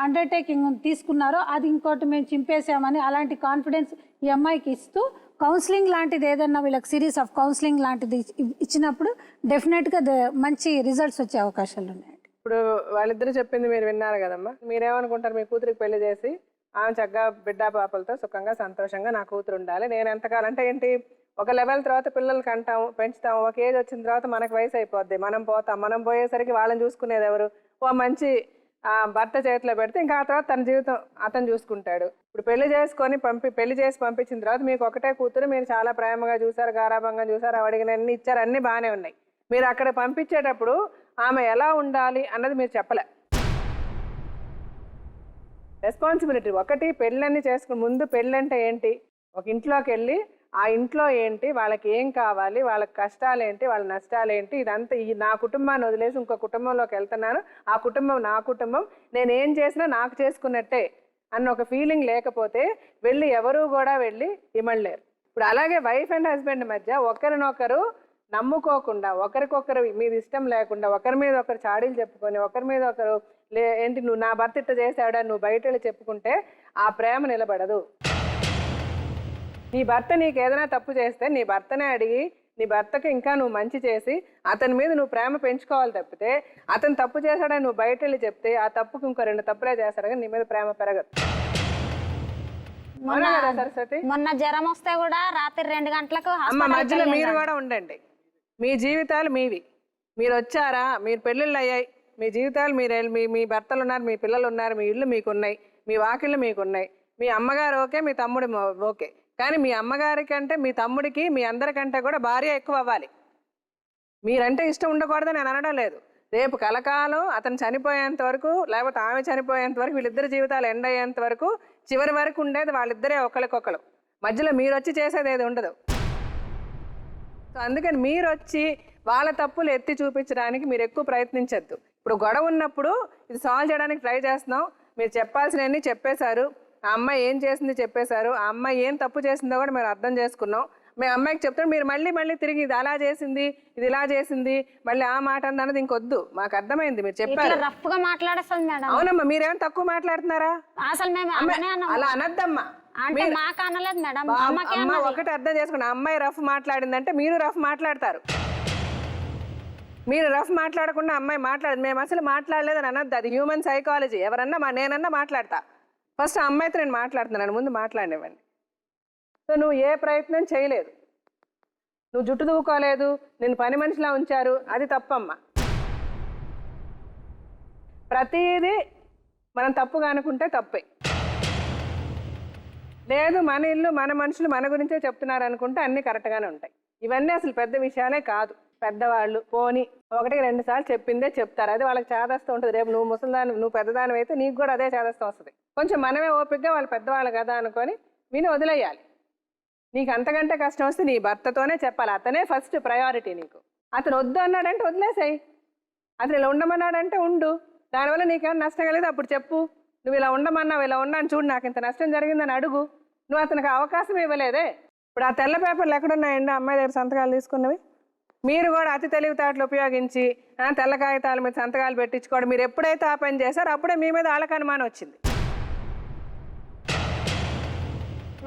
అండర్టేకింగ్ తీసుకున్నారో అది ఇంకోటి మేము చింపేసామని అలాంటి కాన్ఫిడెన్స్ ఈ అమ్మాయికి ఇస్తూ కౌన్సిలింగ్ లాంటిది ఏదన్నా వీళ్ళకి సిరీస్ ఆఫ్ కౌన్సిలింగ్ లాంటిది ఇచ్చినప్పుడు డెఫినెట్గా మంచి రిజల్ట్స్ వచ్చే అవకాశాలు ఉన్నాయండి. ఇప్పుడు వాళ్ళిద్దరూ చెప్పింది మీరు విన్నారు కదమ్మా. మీరేమనుకుంటారు? మీ కూతురికి పెళ్లి చేసి ఆమె చక్కగా బిడ్డా పాపలతో సుఖంగా సంతోషంగా నా కూతురు ఉండాలి. నేను ఎంతకాలం అంటే ఏంటి, ఒక లెవెల్ తర్వాత పిల్లలకి అంటాము, పెంచుతాము. ఒక ఏజ్ వచ్చిన తర్వాత మనకు వయసు అయిపోద్ది, మనం పోతాం. మనం పోయేసరికి వాళ్ళని చూసుకునేది ఎవరు? ఓ మంచి భర్త చేతిలో పెడితే ఇంకా ఆ తర్వాత తన జీవితం అతను చూసుకుంటాడు. ఇప్పుడు పెళ్లి చేసి పంపించిన తర్వాత మీకు ఒకటే కూతురు, మీరు చాలా ప్రేమగా చూసారు, గారాభంగా చూసారు, అడిగినన్ని ఇచ్చారు, అన్నీ బాగానే ఉన్నాయి. మీరు అక్కడ పంపించేటప్పుడు ఆమె ఎలా ఉండాలి అన్నది మీరు చెప్పలే. రెస్పాన్సిబిలిటీ ఒకటి, పెళ్ళన్నీ చేసుకుని ముందు పెళ్ళంటే ఏంటి, ఒక ఇంట్లోకి వెళ్ళి ఆ ఇంట్లో ఏంటి, వాళ్ళకి ఏం కావాలి, వాళ్ళకి కష్టాలు ఏంటి, వాళ్ళ నష్టాలు ఏంటి, ఇదంతా నా కుటుంబాన్ని వదిలేసి ఇంకో కుటుంబంలోకి వెళ్తున్నాను, ఆ కుటుంబం నా కుటుంబం, నేను ఏం చేసినా నాకు చేసుకున్నట్టే అన్న ఒక ఫీలింగ్ లేకపోతే వెళ్ళి ఎవరు కూడా వెళ్ళి ఇమ్మలేరు. ఇప్పుడు అలాగే వైఫ్ అండ్ హస్బెండ్ మధ్య ఒకరినొకరు నమ్ముకోకుండా, ఒకరికొకరు మీద ఇష్టం లేకుండా, ఒకరి మీద ఒకరు చాడీలు చెప్పుకొని, ఒకరి మీద ఒకరు ఏంటి నువ్వు నా భర్త ఇట్ట చేశాడా నువ్వు బయట వెళ్ళి చెప్పుకుంటే ఆ ప్రేమ నిలబడదు. నీ భర్త నీకు ఏదైనా తప్పు చేస్తే నీ భర్తనే అడిగి నీ భర్తకి ఇంకా నువ్వు మంచి చేసి అతని మీద నువ్వు ప్రేమ పెంచుకోవాలి తప్పితే అతను తప్పు చేశాడని నువ్వు బయట వెళ్ళి చెప్తే ఆ తప్పుకి ఇంకో 2 తప్పులే చేస్తాడు కానీ నీ మీద ప్రేమ పెరగదు. సరస్వతి, మొన్న జ్వరం వస్తే కూడా రాత్రి 2 గంటలకు అమ్మ మధ్యలో మీరు కూడా ఉండండి. మీ జీవితాలు మీవి, మీరు వచ్చారా, మీరు పెళ్ళిళ్ళు అయ్యాయి, మీ జీవితాలు మీరు మీ భర్తలు ఉన్నారు, మీ పిల్లలు ఉన్నారు, మీ ఇళ్ళు మీకున్నాయి, మీ వాకిళ్ళు మీకున్నాయి, మీ అమ్మగారు ఓకే, మీ తమ్ముడు ఓకే. కానీ మీ అమ్మగారి కంటే మీ తమ్ముడికి మీ అందరికంటే కూడా భార్య ఎక్కువ అవ్వాలి. మీరంటే ఇష్టం ఉండకూడదని నేను అనడం లేదు. రేపు కలకాలం అతను చనిపోయేంత వరకు లేకపోతే ఆమె చనిపోయేంత వరకు వీళ్ళిద్దరి జీవితాలు ఎండ్ అయ్యేంత వరకు చివరి వరకు ఉండేది వాళ్ళిద్దరే ఒకరికొకరు. మధ్యలో మీరు వచ్చి చేసేది ఏది ఉండదు. సో అందుకని మీరు వచ్చి వాళ్ళ తప్పులు ఎత్తి చూపించడానికి మీరు ఎక్కువ ప్రయత్నించద్దు. ఇప్పుడు గొడవ ఉన్నప్పుడు ఇది సాల్వ్ చేయడానికి ట్రై చేస్తున్నాం, మీరు చెప్పాల్సినవన్నీ చెప్పేశారు, ఆ అమ్మాయి ఏం చేసింది చెప్పేశారు, ఆ అమ్మాయి ఏం తప్పు చేసిందో కూడా మేము అర్థం చేసుకున్నాం. మేము అమ్మాయికి చెప్తాం, మీరు మళ్ళీ తిరిగి ఇది అలా చేసింది, ఇది ఇలా చేసింది, మళ్ళీ ఆ మాట అన్నది ఇంకొద్దు, మాకు అర్థమైంది, మీరు చెప్పారు. రఫ్ గా మాట్లాడేస్తాను మేడం. అవునమ్మా, మీరేం తక్కువ మాట్లాడుతున్నారా? అసలు మేము అలా అనద్దమ్మా. మాకు అనలేదు మేడం. అమ్మ ఒకటి అర్థం చేసుకోండి, అమ్మాయి రఫ్ మాట్లాడిందంటే మీరు రఫ్ మాట్లాడతారు. మీరు రఫ్ మాట్లాడకుండా అమ్మాయి మాట్లాడదు, మేము అసలు మాట్లాడలేదని అనద్దు. అది హ్యూమన్ సైకాలజీ. ఎవరన్నా నేనన్నా మాట్లాడతా. ఫస్ట్ ఆ అమ్మాయితో నేను మాట్లాడుతున్నాను, ముందు మాట్లాడినివ్వండి. సో నువ్వు ఏ ప్రయత్నం చేయలేదు, నువ్వు జుట్టు దూకోలేదు, నేను పని మనిషిలా ఉంచారు, అది తప్పమ్మా. ప్రతిదీ మనం తప్పుగా అనుకుంటే తప్పే. లేదు మన ఇల్లు మన మనుషులు మన గురించే చెప్తున్నారు అనుకుంటే అన్నీ కరెక్ట్గానే ఉంటాయి. ఇవన్నీ అసలు పెద్ద విషయాలే కాదు. పెద్దవాళ్ళు పోని 1-2 సార్లు చెప్పిందే చెప్తారు, అది వాళ్ళకి చేదస్తూ ఉంటుంది. రేపు నువ్వు ముసలిదాని, నువ్వు పెద్దదాని అయితే నీకు కూడా అదే చేదస్తూ వస్తుంది. కొంచెం మనమే ఓపికగా వాళ్ళు పెద్దవాళ్ళు కదా అనుకొని విని వదిలేయాలి. నీకు అంతకంటే కష్టం వస్తే నీ భర్తతోనే చెప్పాలి, అతనే ఫస్ట్ ప్రయారిటీ నీకు. అతను వద్దు అన్నాడంటే వదిలేసాయి, అతను ఇలా ఉండమన్నాడంటే ఉండు. దానివల్ల నీకేమైనా నష్టం కలిగితే అప్పుడు చెప్పు, నువ్వు ఇలా ఉండమన్నావు, ఇలా ఉన్నాను చూడు, నాకు ఇంత నష్టం జరిగిందని అడుగు. నువ్వు అతనికి అవకాశం ఇవ్వలేదే. ఇప్పుడు ఆ తెల్ల పేపర్లు ఎక్కడున్నాయండి అమ్మాయి దగ్గర సంతకాలు తీసుకున్నవి? మీరు కూడా అతి తెలివితేటలు ఉపయోగించి తెల్ల కాగితాల మీద సంతకాలు పెట్టించుకోవడం, మీరు ఎప్పుడైతే ఆ పని చేశారో అప్పుడే మీ మీద వాళ్ళకి అనుమానం వచ్చింది.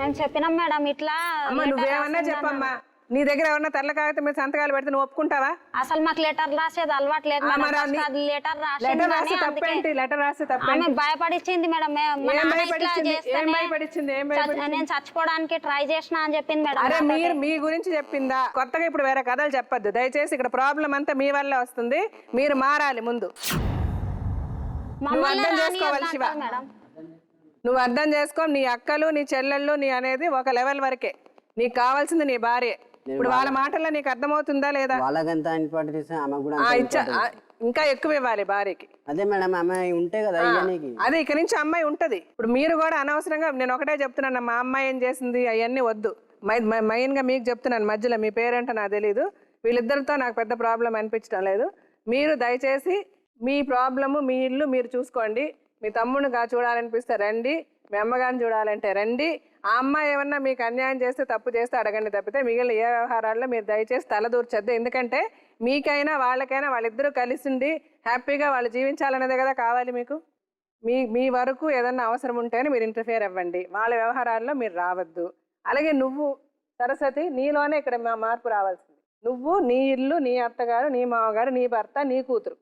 మేము చెప్పినాం మేడం ఇట్లా అమ్మ నువ్వేమన్నా చెప్పమ్మా, నీ దగ్గర ఎవరన్నా తెల్ల కాగితం మీద సంతకాలు పెడితే నువ్వు ఒప్పుకుంటావా? అసలు మాకు లెటర్ రాసేది అలవాటు లేదు మేడం. మరి ఫస్ట్ అది లెటర్ లెటర్ రాస్తే రాసింది తప్పేంటి? లెటర్ రాస్తే తప్పేంటి? ఆమె భయపడిచ్చింది మేడం. ఏం భయపడిచ్చింది? ఏం భయపడిచ్చింది? ఏం భయపడిచ్చింది? నేను చచ్చిపోవడానికి ట్రై చేసిన అని చెప్పింది మేడం. అరే మీరు మీ గురించి చెప్పిందా? కొత్తగా ఇప్పుడు వేరే కథలు చెప్పొద్దు దయచేసి. ఇక్కడ ప్రాబ్లం అంతా మీ వల్లే వస్తుంది, మీరు మారాలి ముందు. నువ్వు అర్థం చేసుకోవాలి శివ, నువ్వు అర్థం చేసుకో. నీ అక్కలు నీ చెల్లెళ్ళు నీ అనేది ఒక లెవెల్ వరకే, నీకు కావాల్సింది నీ భార్య. ఇప్పుడు వాళ్ళ మాటల్లో నీకు అర్థమవుతుందా లేదా? వాళ్ళకంత ఇంపార్టెంట్ ఇస్తే ఆమె కూడా ఇంకా ఎక్కువ ఇవ్వాలి భార్యకి. అదే మేడం ఆమె ఉంటే కదా ఇవ్వనీకి. అదే ఇక నుంచి అమ్మాయి ఉంటది. ఇప్పుడు మీరు కూడా అనవసరంగా, నేను ఒకటే చెప్తున్నాను, మా అమ్మాయి ఏం చేసింది అవన్నీ వద్దు. మెయిన్ గా మీకు చెప్తున్నాను, మధ్యలో మీ పేరేంటో నాకు తెలీదు, వీళ్ళిద్దరితో నాకు పెద్ద ప్రాబ్లం అనిపించడం లేదు. మీరు దయచేసి మీ ప్రాబ్లము మీ ఇల్లు మీరు చూసుకోండి. మీ తమ్ముడుగా చూడాలనిపిస్తే రండి, మీ అమ్మగారిని చూడాలంటే రండి. ఆ అమ్మాయి ఏమన్నా మీకు అన్యాయం చేస్తే తప్పు చేస్తే అడగండి తప్పితే మిగిలిన ఏ వ్యవహారాల్లో మీరు దయచేసి తలదూర్చొద్దు. ఎందుకంటే మీకైనా వాళ్ళకైనా వాళ్ళిద్దరూ కలిసి ఉండి హ్యాపీగా వాళ్ళు జీవించాలనేదే కదా కావాలి మీకు. మీ వరకు ఏదన్నా అవసరం ఉంటేనే మీరు ఇంటర్ఫియర్ అవ్వండి, వాళ్ళ వ్యవహారాల్లో మీరు రావద్దు. అలాగే నువ్వు సరస్వతి, నీలోనే ఇక్కడ మార్పు రావాల్సింది. నువ్వు నీ ఇల్లు, నీ అత్తగారు, నీ మామగారు, నీ భర్త, నీ కూతురు,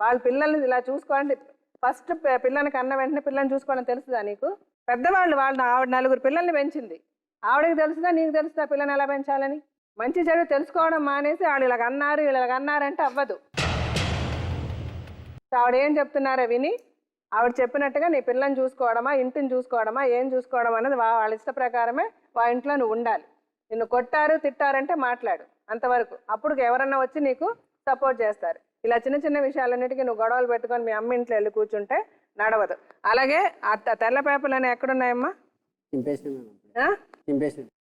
వాళ్ళ పిల్లల్ని ఇలా చూసుకోవాలంటే ఫస్ట్ పిల్లని కన్న వెంటనే పిల్లని చూసుకోవడం తెలుస్తుందా నీకు? పెద్దవాళ్ళు ఆవిడ 4 పిల్లల్ని పెంచింది, ఆవిడకి తెలుస్తుందా నీకు తెలుస్తుందా పిల్లని ఎలా పెంచాలని? మంచి చెడు తెలుసుకోవడం మానేసి వాళ్ళు ఇలాగన్నారంటే అవ్వదు. ఆవిడ ఏం చెప్తున్నారో విని ఆవిడ చెప్పినట్టుగా నీ పిల్లని చూసుకోవడమా, ఇంటిని చూసుకోవడమా, ఏం చూసుకోవడం అనేది వాళ్ళ ఇష్ట ప్రకారమే వాళ్ళ ఇంట్లో నువ్వు ఉండాలి. నిన్ను కొట్టారు తిట్టారంటే మాట్లాడు అంతవరకు, అప్పుడు ఎవరన్నా వచ్చి నీకు సపోర్ట్ చేస్తారు. ఇలా చిన్న చిన్న విషయాలన్నిటికీ నువ్వు గొడవలు పెట్టుకొని మీ అమ్మ ఇంట్లో వెళ్ళి కూర్చుంటే నడవదు. అలాగే తెల్ల పేపర్లు ఎక్కడున్నాయమ్మా?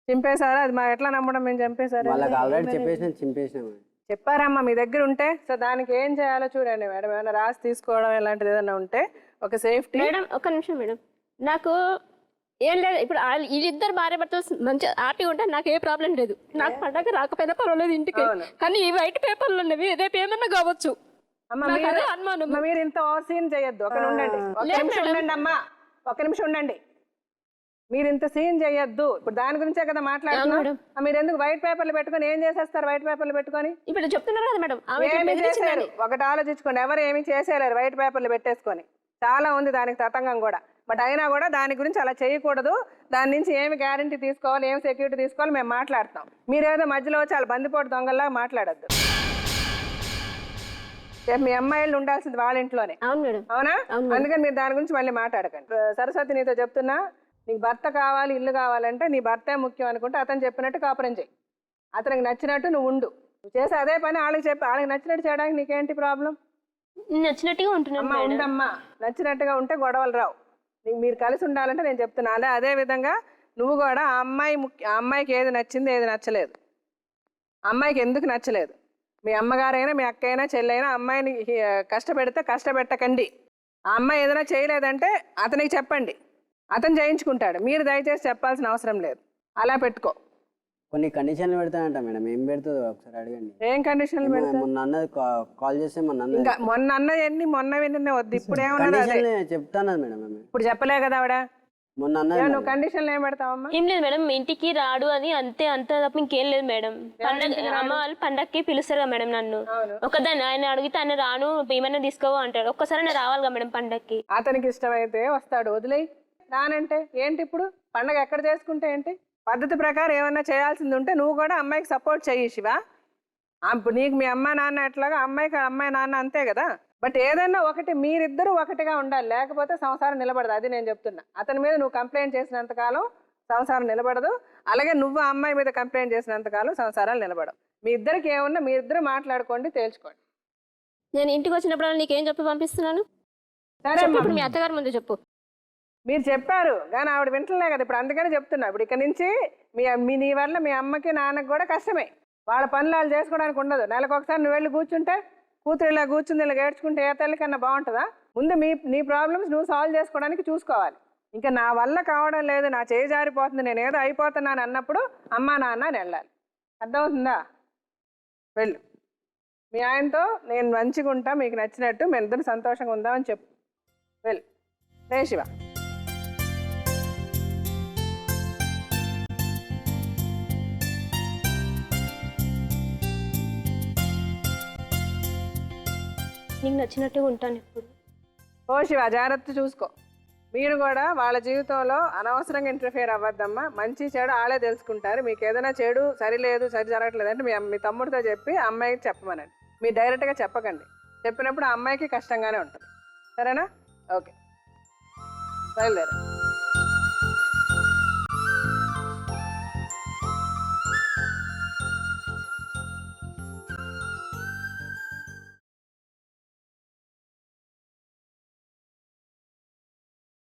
చింపేశారా? అది మా ఎట్లా నమ్మడం? మేము చంపేశారు చెప్పారమ్మా మీ దగ్గర ఉంటే. సో దానికి ఏం చేయాలో చూడండి మేడం, ఏమైనా రాసి తీసుకోవడం ఇలాంటిది ఏదైనా ఉంటే ఒక సేఫ్టీ. మేడం ఒక్క నిమిషం మేడం, నాకు ఏం లేదు. ఇప్పుడు వీళ్ళిద్దరు భార్య భర్తలు మంచిగా హ్యాపీగా ఉంటే నాకు ఏ ప్రాబ్లం లేదు. నాకు పండగ రాకపోయినా పర్వాలేదు ఇంటికి, కానీ ఈ వైట్ పేపర్లు ఉన్నవి రేపు ఏమన్నా కావచ్చు. మీరు ఇంత ఓవర్ సీన్ చేయొద్దు. ఒక ఉండండి, ఒక నిమిషం ఉండండి అమ్మా, ఒక నిమిషం ఉండండి. మీరు ఇంత సీన్ చేయొద్దు. ఇప్పుడు దాని గురించే కదా మాట్లాడుతున్నారు. మీరు ఎందుకు వైట్ పేపర్లు పెట్టుకొని ఏం చేసేస్తారు? వైట్ పేపర్లు పెట్టుకొని ఇప్పుడు చెప్తున్నారు కదా మేడం, ఏమి చేశారు ఒకటి ఆలోచించుకోండి. ఎవరు ఏమి చేసేలేరు వైట్ పేపర్లు పెట్టేసుకొని, చాలా ఉంది దానికి తతంగం కూడా. బట్ అయినా కూడా దాని గురించి అలా చేయకూడదు. దాని నుంచి ఏమి గ్యారంటీ తీసుకోవాలి, ఏమి సెక్యూరిటీ తీసుకోవాలి మేము మాట్లాడతాం. మీరేదో మధ్యలో వచ్చి చాలా బందిపోటు దొంగల్లా మాట్లాడద్దు. మీ అమ్మాయిలు ఉండాల్సింది వాళ్ళ ఇంట్లోనే, అవునా? అందుకని మీరు దాని గురించి మళ్ళీ మాట్లాడకండి. సరస్వతి నీతో చెప్తున్నా, నీకు భర్త కావాలి, ఇల్లు కావాలంటే నీ భర్తే ముఖ్యం అనుకుంటే అతను చెప్పినట్టు కాపురం చేయి. అతనికి నచ్చినట్టు నువ్వు ఉండు. నువ్వు చేసే అదే పని వాళ్ళకి చెప్పి వాళ్ళకి నచ్చినట్టు చేయడానికి నీకేంటి ప్రాబ్లం? నచ్చినట్టుగా ఉంటున్నా ఉండమ్మా, నచ్చినట్టుగా ఉంటే గొడవలు రావు. మీరు కలిసి ఉండాలంటే నేను చెప్తున్నా. అదే విధంగా నువ్వు కూడా ఆ అమ్మాయికి ఏది నచ్చింది ఏది నచ్చలేదు, అమ్మాయికి ఎందుకు నచ్చలేదు, మీ అమ్మగారైనా మీ అక్కైనా చెల్లైనా అమ్మాయిని కష్టపెట్టకండి. ఆ అమ్మాయి ఏదైనా చేయలేదంటే అతనికి చెప్పండి, అతను చేయించుకుంటాడు. మీరు దయచేసి చెప్పాల్సిన అవసరం లేదు. అలా పెట్టుకో. కొన్ని కండిషన్లు పెడతానంట మేడం, ఏం పెడుతుందో ఒకసారి అడగండి. ఏం కండిషన్లు పెడతా? మొన్న అన్నది కాల్ చేస్తే మొన్న అన్నది మొన్న విన్న వద్దు, ఇప్పుడు ఏమన్నా చెప్తాను మేడం. ఇప్పుడు చెప్పలే కదా ఆవిడ. మొన్న నువ్వు కండిషన్లు ఏం పెడతావమ్మా? ఏం లేదు మేడం, ఇంటికి రాడు అని అంత తప్ప ఇంకేం లేదు మేడం. అమ్మ వాళ్ళు పండక్కి పిలుస్తారు కదా మేడం నన్ను. ఒకదాన్ని ఆయన అడిగితే ఆయన రాను, ఏమైనా తీసుకోవా అంటాడు. ఒక్కసారి నేను రావాలిగా మేడం పండక్కి. అతనికి ఇష్టమైతే వస్తాడు, వదిలేయి. రానంటే ఏంటి? ఇప్పుడు పండగ ఎక్కడ చేసుకుంటే ఏంటి? పద్ధతి ప్రకారం ఏమన్నా చేయాల్సింది ఉంటే నువ్వు కూడా అమ్మాయికి సపోర్ట్ చెయ్యి శివ. ఇప్పుడు నీకు మీ అమ్మ నాన్న ఎట్లాగా అమ్మాయికి అమ్మాయి నాన్న అంతే కదా. బట్ ఏదైనా ఒకటి, మీరిద్దరూ ఒకటిగా ఉండాలి, లేకపోతే సంసారం నిలబడదు. అది నేను చెప్తున్నా. అతని మీద నువ్వు కంప్లైంట్ చేసినంతకాలం సంసారం నిలబడదు, అలాగే నువ్వు ఆ అమ్మాయి మీద కంప్లైంట్ చేసినంతకాలం సంసారాలు నిలబడవు. మీ ఇద్దరికి ఏమన్నా మీరిద్దరు మాట్లాడుకోండి, తేల్చుకోండి. నేను ఇంటికి వచ్చినప్పుడు నీకేం చెప్పి పంపిస్తున్నాను? సరే ఇప్పుడు మీ అత్తగారి ముందు చెప్పు. మీరు చెప్పారు కానీ ఆవిడ వింటలే కదా. ఇప్పుడు అందుకని చెప్తున్నా. ఇప్పుడు ఇక్కడ నుంచి నీ వల్ల మీ అమ్మకి నాన్నకి కూడా కష్టమే. వాళ్ళ పనులు వాళ్ళు చేసుకోవడానికి ఉండదు. నెలకు ఒకసారి నువ్వు వెళ్ళి కూర్చుంటే, కూతురు ఇలా కూర్చుంది ఇలా ఏడ్చుకుంటే ఏ తల్లి కన్నా బాగుంటుందా? ముందు నీ ప్రాబ్లమ్స్ నువ్వు సాల్వ్ చేసుకోవడానికి చూసుకోవాలి. ఇంకా నా వల్ల కావడం లేదు, నా చేయి జారిపోతుంది, నేను ఏదో అయిపోతున్నాను అన్నప్పుడు అమ్మా నాన్న అని వెళ్ళాలి. అర్థమవుతుందా? వెళ్ళు. మీ ఆయనతో నేను మంచిగా ఉంటా, మీకు నచ్చినట్టు మేము ఇద్దరు సంతోషంగా ఉందామని చెప్పు. వెళ్ళు. రే శివ. నీకు నచ్చినట్టుగా ఉంటాను ఇప్పుడు. ఓ శివ, జాగ్రత్త చూసుకో. మీరు కూడా వాళ్ళ జీవితంలో అనవసరంగా ఇంటర్ఫియర్ అవ్వద్దమ్మా. మంచి చెడు వాళ్ళే తెలుసుకుంటారు. మీకు ఏదైనా చెడు సరిలేదు, సరి జరగట్లేదు అంటే మీ తమ్ముడితో చెప్పి అమ్మాయికి చెప్పమనండి. మీరు డైరెక్ట్గా చెప్పకండి. చెప్పినప్పుడు ఆ అమ్మాయికి కష్టంగానే ఉంటుంది. సరేనా? ఓకే, బయలుదేరా.